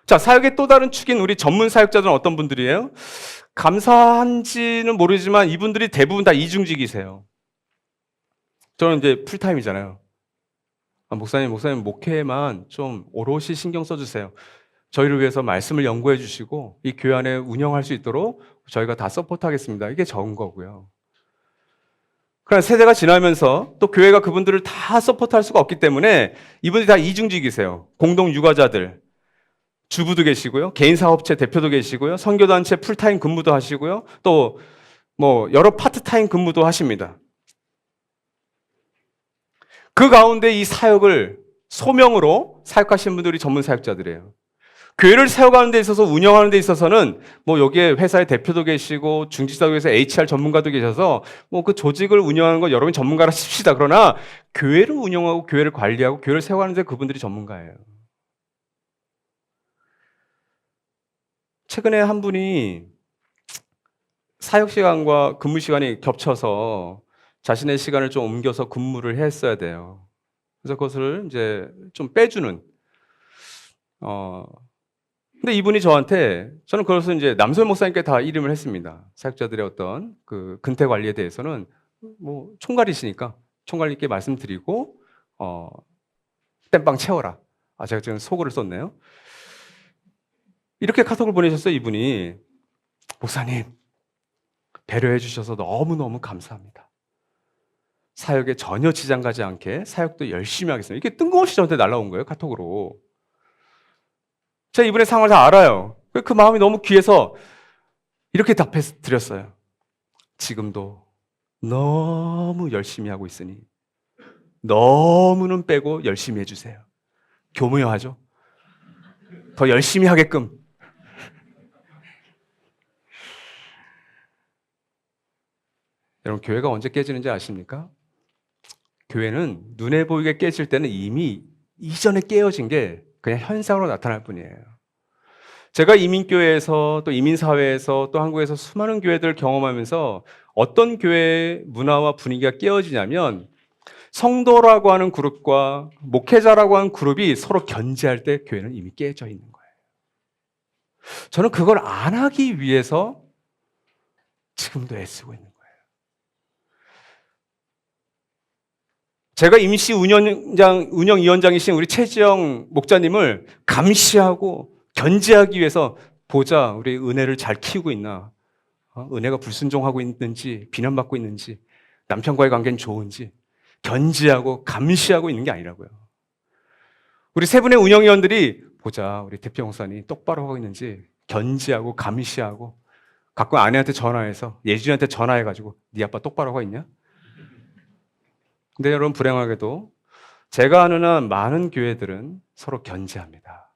자, 사역의 또 다른 축인 우리 전문 사역자들은 어떤 분들이에요? 감사한지는 모르지만 이분들이 대부분 다 이중직이세요. 저는 이제 풀타임이잖아요. 목사님 목회에만 좀 오롯이 신경 써주세요. 저희를 위해서 말씀을 연구해 주시고 이 교회 안에 운영할 수 있도록 저희가 다 서포트하겠습니다. 이게 적은 거고요. 그러나 세대가 지나면서 또 교회가 그분들을 다 서포트할 수가 없기 때문에 이분들이 다 이중직이세요. 공동 육아자들, 주부도 계시고요. 개인 사업체 대표도 계시고요. 선교단체 풀타임 근무도 하시고요. 또 여러 파트타임 근무도 하십니다. 그 가운데 이 사역을 소명으로 사역하시는 분들이 전문 사역자들이에요. 교회를 세워가는 데 있어서 운영하는 데 있어서는 여기에 회사의 대표도 계시고 중직사회에서 HR 전문가도 계셔서 그 조직을 운영하는 건 여러분이 전문가라 칩시다. 그러나 교회를 운영하고 교회를 관리하고 교회를 세워가는 데 그분들이 전문가예요. 최근에 한 분이 사역 시간과 근무 시간이 겹쳐서 자신의 시간을 좀 옮겨서 근무를 했어야 돼요. 그래서 그것을 이제 좀 빼주는, 근데 이분이 저는 그것을 이제 남소연 목사님께 다 이름을 했습니다. 사역자들의 어떤 그 근태 관리에 대해서는 총괄이시니까 총괄님께 말씀드리고, 땜빵 채워라. 제가 지금 속어를 썼네요. 이렇게 카톡을 보내셨어요, 이분이. 목사님, 배려해 주셔서 너무너무 감사합니다. 사역에 전혀 지장 가지 않게 사역도 열심히 하겠습니다. 이게 뜬금없이 저한테 날라온 거예요, 카톡으로. 제가 이분의 상황을 다 알아요. 그 마음이 너무 귀해서 이렇게 답해 드렸어요. 지금도 너무 열심히 하고 있으니 너무는 빼고 열심히 해주세요. 교무여하죠? 더 열심히 하게끔. 여러분, 교회가 언제 깨지는지 아십니까? 교회는 눈에 보이게 깨질 때는 이미 이전에 깨어진 게 그냥 현상으로 나타날 뿐이에요. 제가 이민교회에서 또 이민사회에서 또 한국에서 수많은 교회들을 경험하면서 어떤 교회의 문화와 분위기가 깨어지냐면 성도라고 하는 그룹과 목회자라고 하는 그룹이 서로 견제할 때 교회는 이미 깨져 있는 거예요. 저는 그걸 안 하기 위해서 지금도 애쓰고 있는 거예요. 제가 임시 운영위원장이신 우리 최지영 목자님을 감시하고 견제하기 위해서 보자, 우리 은혜를 잘 키우고 있나, 은혜가 불순종하고 있는지, 비난받고 있는지, 남편과의 관계는 좋은지 견제하고 감시하고 있는 게 아니라고요. 우리 세 분의 운영위원들이 보자, 우리 대표 목사님 똑바로 하고 있는지 견제하고 감시하고, 가끔 아내한테 전화해서, 예준이한테 전화해가지고 네 아빠 똑바로 하고 있냐? 근데 여러분, 불행하게도 제가 아는 한 많은 교회들은 서로 견제합니다.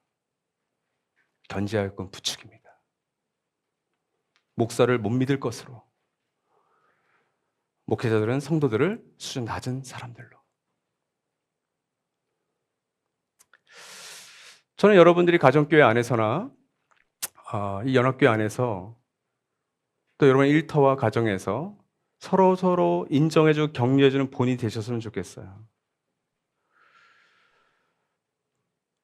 견제할 건 부추깁니다. 목사를 못 믿을 것으로, 목회자들은 성도들을 수준 낮은 사람들로. 저는 여러분들이 가정교회 안에서나 이 연합교회 안에서 또 여러분의 일터와 가정에서 서로 인정해주고 격려해주는 본이 되셨으면 좋겠어요.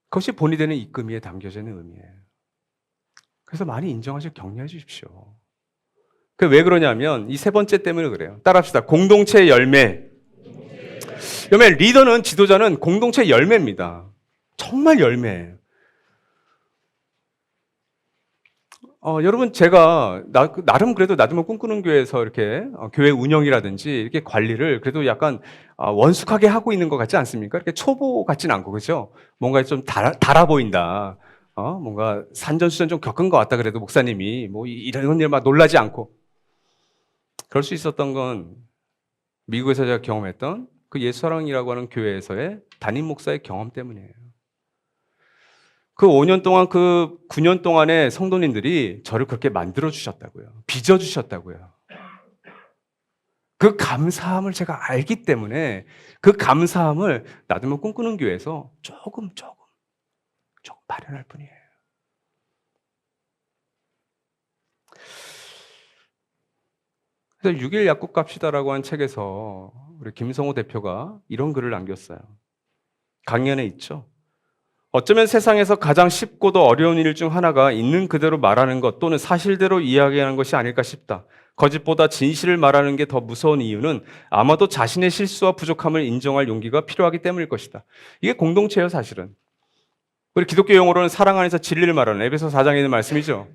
그것이 본이 되는 이끌미에 담겨져 있는 의미예요. 그래서 많이 인정하시고 격려해 주십시오. 왜 그러냐면 이 세 번째 때문에 그래요. 따라합시다. 공동체의 열매. 리더는, 지도자는 공동체의 열매입니다. 정말 열매예요. 여러분, 제가 나름 그래도 나름은 꿈꾸는 교회에서 이렇게 교회 운영이라든지 이렇게 관리를 그래도 약간 원숙하게 하고 있는 것 같지 않습니까? 이렇게 초보 같진 않고, 그죠? 뭔가 좀 달아 보인다. 뭔가 산전수전 좀 겪은 것 같다 그래도 목사님이 뭐 이런 일 막 놀라지 않고 그럴 수 있었던 건 미국에서 제가 경험했던 그 예수사랑이라고 하는 교회에서의 담임 목사의 경험 때문이에요. 그 5년 동안, 그 9년 동안의 성도님들이 저를 그렇게 만들어 주셨다고요. 빚어 주셨다고요. 그 감사함을 제가 알기 때문에 그 감사함을 나도 꿈꾸는 교회에서 조금 마련할 뿐이에요. 그래서 6일 약국 갑시다라고 한 책에서 우리 김성호 대표가 이런 글을 남겼어요. 강연에 있죠. 어쩌면 세상에서 가장 쉽고도 어려운 일 중 하나가 있는 그대로 말하는 것 또는 사실대로 이야기하는 것이 아닐까 싶다. 거짓보다 진실을 말하는 게 더 무서운 이유는 아마도 자신의 실수와 부족함을 인정할 용기가 필요하기 때문일 것이다. 이게 공동체예요, 사실은. 우리 기독교 용어로는 사랑 안에서 진리를 말하는 에베소 4장에 있는 말씀이죠.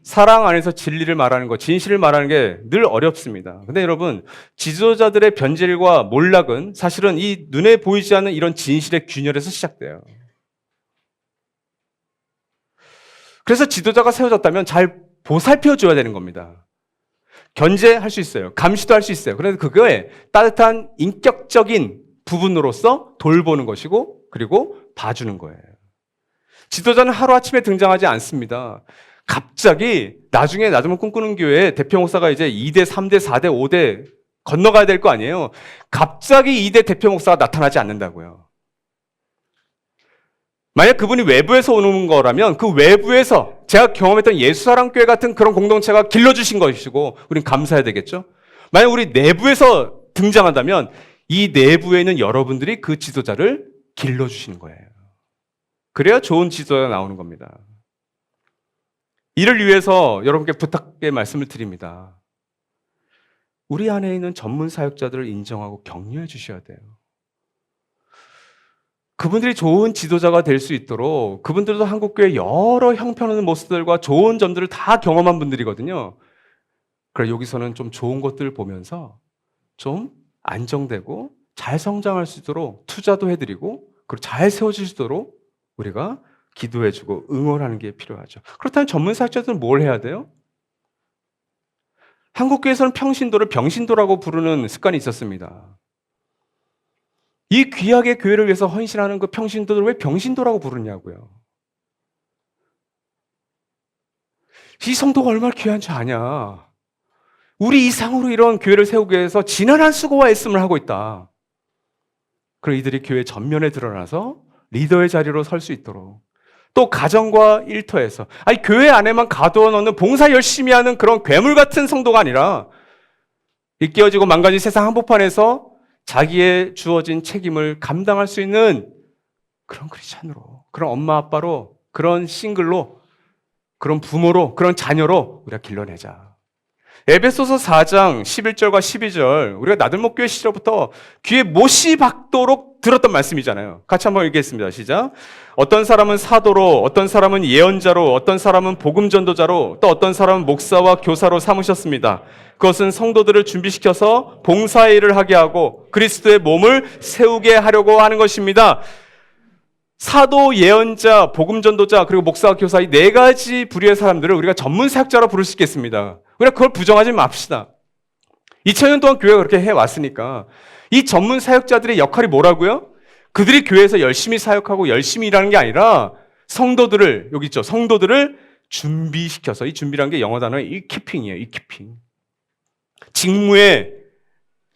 사랑 안에서 진리를 말하는 것, 진실을 말하는 게 늘 어렵습니다. 근데 여러분, 지도자들의 변질과 몰락은 사실은 이 눈에 보이지 않는 이런 진실의 균열에서 시작돼요. 그래서 지도자가 세워졌다면 잘 보살펴 줘야 되는 겁니다. 견제할 수 있어요. 감시도 할 수 있어요. 그래서 그거에 따뜻한 인격적인 부분으로서 돌보는 것이고, 그리고 봐주는 거예요. 지도자는 하루아침에 등장하지 않습니다. 갑자기 나중에 나중에 꿈꾸는 교회에 대표 목사가 이제 2대, 3대, 4대, 5대 건너가야 될 거 아니에요. 갑자기 2대 대표 목사가 나타나지 않는다고요. 만약 그분이 외부에서 오는 거라면 그 외부에서 제가 경험했던 예수사랑교회 같은 그런 공동체가 길러주신 것이고 우린 감사해야 되겠죠. 만약 우리 내부에서 등장한다면 이 내부에 있는 여러분들이 그 지도자를 길러주시는 거예요. 그래야 좋은 지도자가 나오는 겁니다. 이를 위해서 여러분께 부탁의 말씀을 드립니다. 우리 안에 있는 전문 사역자들을 인정하고 격려해 주셔야 돼요. 그분들이 좋은 지도자가 될 수 있도록 그분들도 한국교회 여러 형편없는 모습들과 좋은 점들을 다 경험한 분들이거든요. 그래 여기서는 좀 좋은 것들을 보면서 좀 안정되고 잘 성장할 수 있도록 투자도 해드리고 그리고 잘 세워질 수 있도록 우리가 기도해주고 응원하는 게 필요하죠. 그렇다면 전문 사역자들은 뭘 해야 돼요? 한국교회에서는 평신도를 병신도라고 부르는 습관이 있었습니다. 이 귀하게 교회를 위해서 헌신하는 그 평신도를 왜 병신도라고 부르냐고요. 이 성도가 얼마나 귀한 줄 아냐. 우리 이상으로 이런 교회를 세우기 위해서 지난한 수고와 애씀을 하고 있다. 그리고 이들이 교회 전면에 드러나서 리더의 자리로 설 수 있도록 또 가정과 일터에서 교회 안에만 가두어 놓는 봉사 열심히 하는 그런 괴물 같은 성도가 아니라 일깨워지고 망가진 세상 한복판에서 자기의 주어진 책임을 감당할 수 있는 그런 크리스찬으로, 그런 엄마 아빠로, 그런 싱글로, 그런 부모로, 그런 자녀로 우리가 길러내자. 에베소서 4장 11절과 12절 우리가 나들목교회 시절부터 귀에 못이 박도록 들었던 말씀이잖아요. 같이 한번 읽겠습니다. 시작. 어떤 사람은 사도로, 어떤 사람은 예언자로, 어떤 사람은 복음전도자로, 또 어떤 사람은 목사와 교사로 삼으셨습니다. 그것은 성도들을 준비시켜서 봉사의 일을 하게 하고 그리스도의 몸을 세우게 하려고 하는 것입니다. 사도, 예언자, 복음전도자, 그리고 목사와 교사 이 네 가지 부류의 사람들을 우리가 전문 사역자로 부를 수 있겠습니다. 우리가 그걸 부정하지 맙시다. 2000년 동안 교회가 그렇게 해왔으니까 이 전문 사역자들의 역할이 뭐라고요? 그들이 교회에서 열심히 사역하고 열심히 일하는 게 아니라 성도들을, 여기 있죠. 성도들을 준비시켜서, 이 준비라는 게 영어 단어의 equipping이에요. equipping. 직무에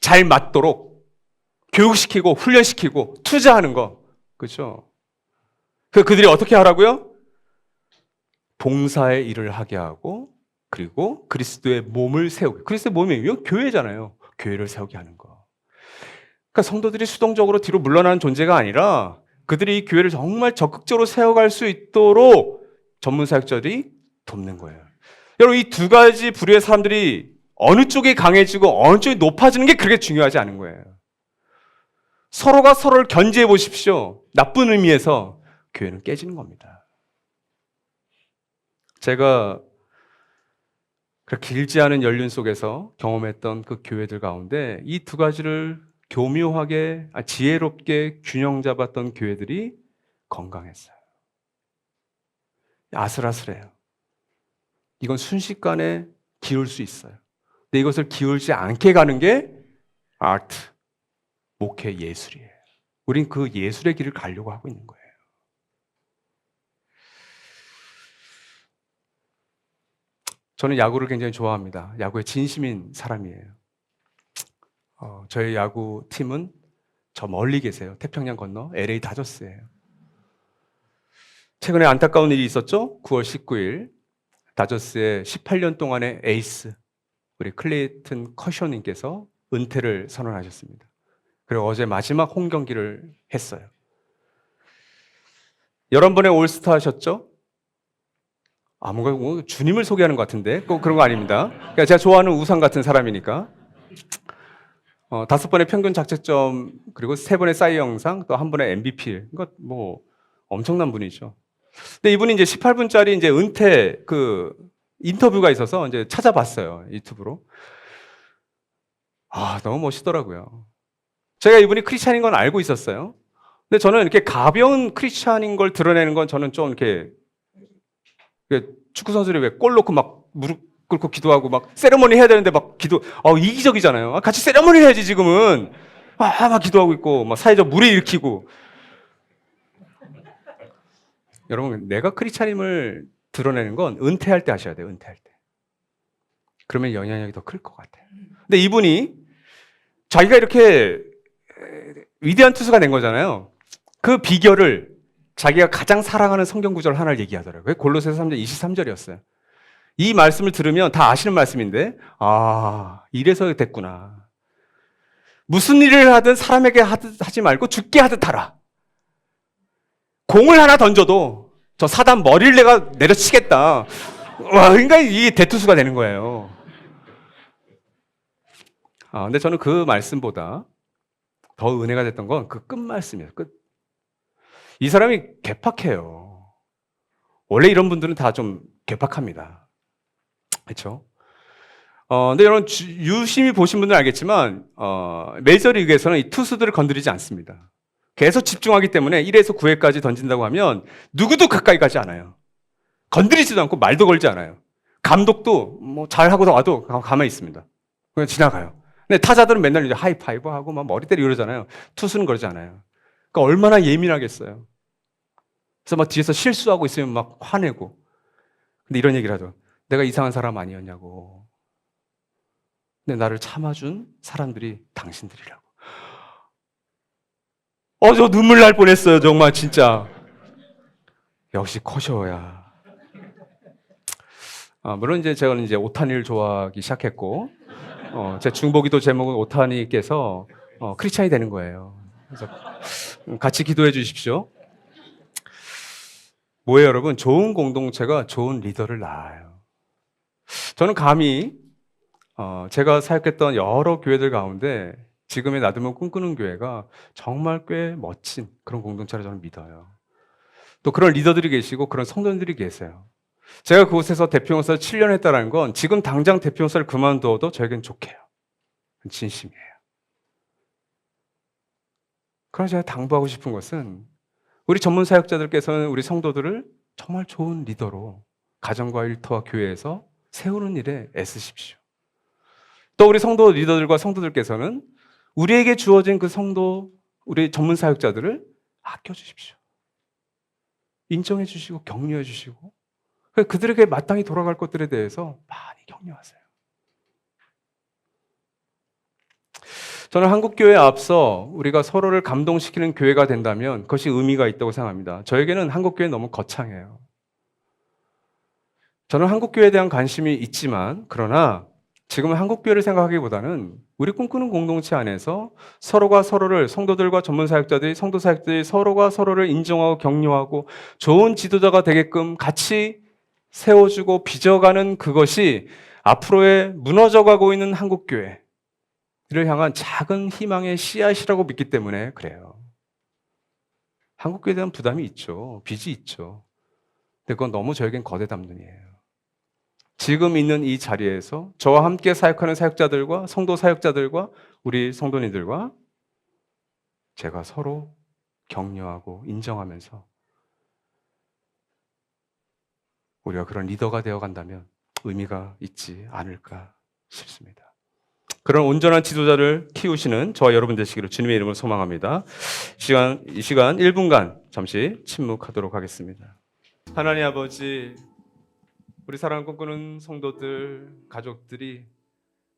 잘 맞도록 교육시키고 훈련시키고 투자하는 거. 그렇죠? 그들이 어떻게 하라고요? 봉사의 일을 하게 하고 그리고 그리스도의 몸을 세우게. 그리스도의 몸이 이거 교회잖아요. 교회를 세우게 하는 거. 그러니까 성도들이 수동적으로 뒤로 물러나는 존재가 아니라 그들이 이 교회를 정말 적극적으로 세워갈 수 있도록 전문 사역자들이 돕는 거예요. 여러분 이 두 가지 부류의 사람들이 어느 쪽이 강해지고 어느 쪽이 높아지는 게 그렇게 중요하지 않은 거예요. 서로가 서로를 견제해 보십시오. 나쁜 의미에서 교회는 깨지는 겁니다. 제가 길지 않은 연륜 속에서 경험했던 그 교회들 가운데 이 두 가지를 교묘하게, 지혜롭게 균형 잡았던 교회들이 건강했어요. 아슬아슬해요. 이건 순식간에 기울 수 있어요. 근데 이것을 기울지 않게 가는 게 아트, 목회, 예술이에요. 우린 그 예술의 길을 가려고 하고 있는 거예요. 저는 야구를 굉장히 좋아합니다. 야구에 진심인 사람이에요. 저희 야구 팀은 저 멀리 계세요. 태평양 건너 LA 다저스예요. 최근에 안타까운 일이 있었죠? 9월 19일 다저스의 18년 동안의 에이스 우리 클레이튼 커셔님께서 은퇴를 선언하셨습니다. 그리고 어제 마지막 홈 경기를 했어요. 11번의 올스타 하셨죠? 뭔가 주님을 소개하는 것 같은데 꼭 그런 거 아닙니다. 그러니까 제가 좋아하는 우상 같은 사람이니까 5번의 평균 자책점 그리고 3번의 사이 영상 또 1번의 MVP 이거 뭐 엄청난 분이죠. 근데 이분이 이제 18분짜리 이제 은퇴 그 인터뷰가 있어서 이제 찾아봤어요. 유튜브로. 너무 멋있더라고요. 제가 이분이 크리스찬인 건 알고 있었어요. 근데 저는 이렇게 가벼운 크리스찬인 걸 드러내는 건 저는 좀 이렇게 축구 선수들이 왜 골 넣고 막 무릎 꿇고 기도하고 막 세레머니 해야 되는데 막 이기적이잖아요. 같이 세레머니 해야지 지금은. 막 기도하고 있고 막 사회적 물에 일으키고. 여러분 내가 크리스찬임을 드러내는 건 은퇴할 때 하셔야 돼요. 은퇴할 때. 그러면 영향력이 더 클 것 같아요. 근데 이분이 자기가 이렇게 위대한 투수가 된 거잖아요. 그 비결을 자기가 가장 사랑하는 성경 구절 하나를 얘기하더라고요. 골로새서 3장 23절이었어요. 이 말씀을 들으면 다 아시는 말씀인데 이래서 됐구나. 무슨 일을 하든 사람에게 하지 말고 죽게 하듯 하라. 공을 하나 던져도 저 사단 머리를 내가 내려치겠다. 그러니까 이 대투수가 되는 거예요. 근데 저는 그 말씀보다 더 은혜가 됐던 건 그 끝 말씀이에요. 끝. 이 사람이 괴팍해요. 원래 이런 분들은 다 좀 괴팍합니다. 그렇죠? 근데 여러분 유심히 보신 분들은 알겠지만 메이저리그에서는 이 투수들을 건드리지 않습니다. 계속 집중하기 때문에 1회에서 9회까지 던진다고 하면 누구도 가까이 가지 않아요. 건드리지도 않고 말도 걸지 않아요. 감독도 뭐 잘하고 와도 가만히 있습니다. 그냥 지나가요. 근데 타자들은 맨날 이제 하이파이브 하고 막 머리 때리고 이러잖아요. 투수는 그러지 않아요. 그러니까 얼마나 예민하겠어요. 그래서 막 뒤에서 실수하고 있으면 막 화내고. 근데 이런 얘기를 하죠. 내가 이상한 사람 아니었냐고. 근데 나를 참아준 사람들이 당신들이라고. 저 눈물 날 뻔했어요. 정말 진짜. 역시 커셔야. 물론 이제 제가 이제 오타니를 좋아하기 시작했고, 제 중보기도 제목은 오타니께서 크리스찬이 되는 거예요. 그래서 같이 기도해 주십시오. 뭐예요, 여러분? 좋은 공동체가 좋은 리더를 낳아요. 저는 감히 제가 사역했던 여러 교회들 가운데 지금의 놔두면 꿈꾸는 교회가 정말 꽤 멋진 그런 공동체를 저는 믿어요. 또 그런 리더들이 계시고 그런 성도님들이 계세요. 제가 그곳에서 대표목사를 7년 했다는 건 지금 당장 대표목사를 그만두어도 저에겐 좋게요. 진심이에요. 그러나 제가 당부하고 싶은 것은 우리 전문 사역자들께서는 우리 성도들을 정말 좋은 리더로 가정과 일터와 교회에서 세우는 일에 애쓰십시오. 또 우리 성도 리더들과 성도들께서는 우리에게 주어진 그 성도, 우리 전문 사역자들을 아껴주십시오. 인정해 주시고 격려해 주시고 그들에게 마땅히 돌아갈 것들에 대해서 많이 격려하세요. 저는 한국교회에 앞서 우리가 서로를 감동시키는 교회가 된다면 그것이 의미가 있다고 생각합니다. 저에게는 한국교회는 너무 거창해요. 저는 한국교회에 대한 관심이 있지만 그러나 지금은 한국교회를 생각하기보다는 우리 꿈꾸는 공동체 안에서 서로가 서로를 성도들과 전문사역자들이 성도사역들이 서로가 서로를 인정하고 격려하고 좋은 지도자가 되게끔 같이 세워주고 빚어가는 그것이 앞으로의 무너져가고 있는 한국교회를 향한 작은 희망의 씨앗이라고 믿기 때문에 그래요. 한국교회에 대한 부담이 있죠. 빚이 있죠. 근데 그건 너무 저에겐 거대 담론이에요. 지금 있는 이 자리에서 저와 함께 사역하는 사역자들과 성도 사역자들과 우리 성도님들과 제가 서로 격려하고 인정하면서 우리가 그런 리더가 되어 간다면 의미가 있지 않을까 싶습니다. 그런 온전한 지도자를 키우시는 저와 여러분 되시기를 주님의 이름으로 소망합니다. 이 시간 1분간 잠시 침묵하도록 하겠습니다. 하나님 아버지, 우리 사랑을 꿈꾸는 성도들, 가족들이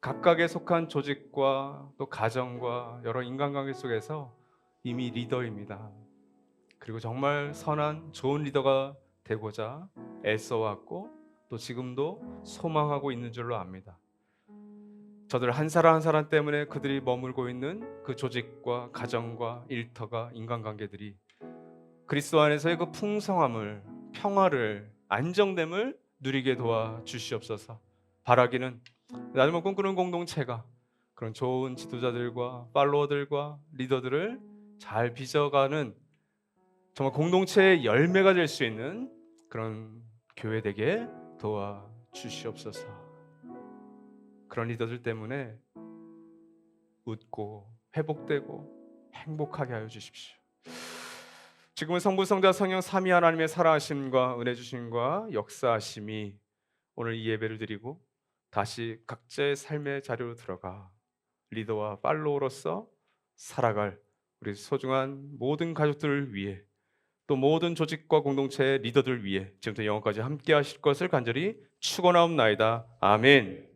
각각에 속한 조직과 또 가정과 여러 인간관계 속에서 이미 리더입니다. 그리고 정말 선한 좋은 리더가 되고자 애써왔고 또 지금도 소망하고 있는 줄로 압니다. 저들 한 사람 한 사람 때문에 그들이 머물고 있는 그 조직과 가정과 일터가 인간관계들이 그리스도 안에서의 그 풍성함을, 평화를, 안정됨을 누리게 도와 주시옵소서. 바라기는 나름을 꿈꾸는 공동체가 그런 좋은 지도자들과 팔로워들과 리더들을 잘 빚어가는 정말 공동체의 열매가 될 수 있는 그런 교회 되게 도와 주시옵소서. 그런 리더들 때문에 웃고 회복되고 행복하게 하여 주십시오. 지금은 성부, 성자, 성령 삼위 하나님의 살아하심과 은혜 주심과 역사하심이 오늘 이 예배를 드리고 다시 각자의 삶의 자리로 들어가 리더와 팔로워로서 살아갈 우리 소중한 모든 가족들을 위해 또 모든 조직과 공동체의 리더들 위해 지금부터 영원까지 함께 하실 것을 간절히 축원하옵나이다. 아멘.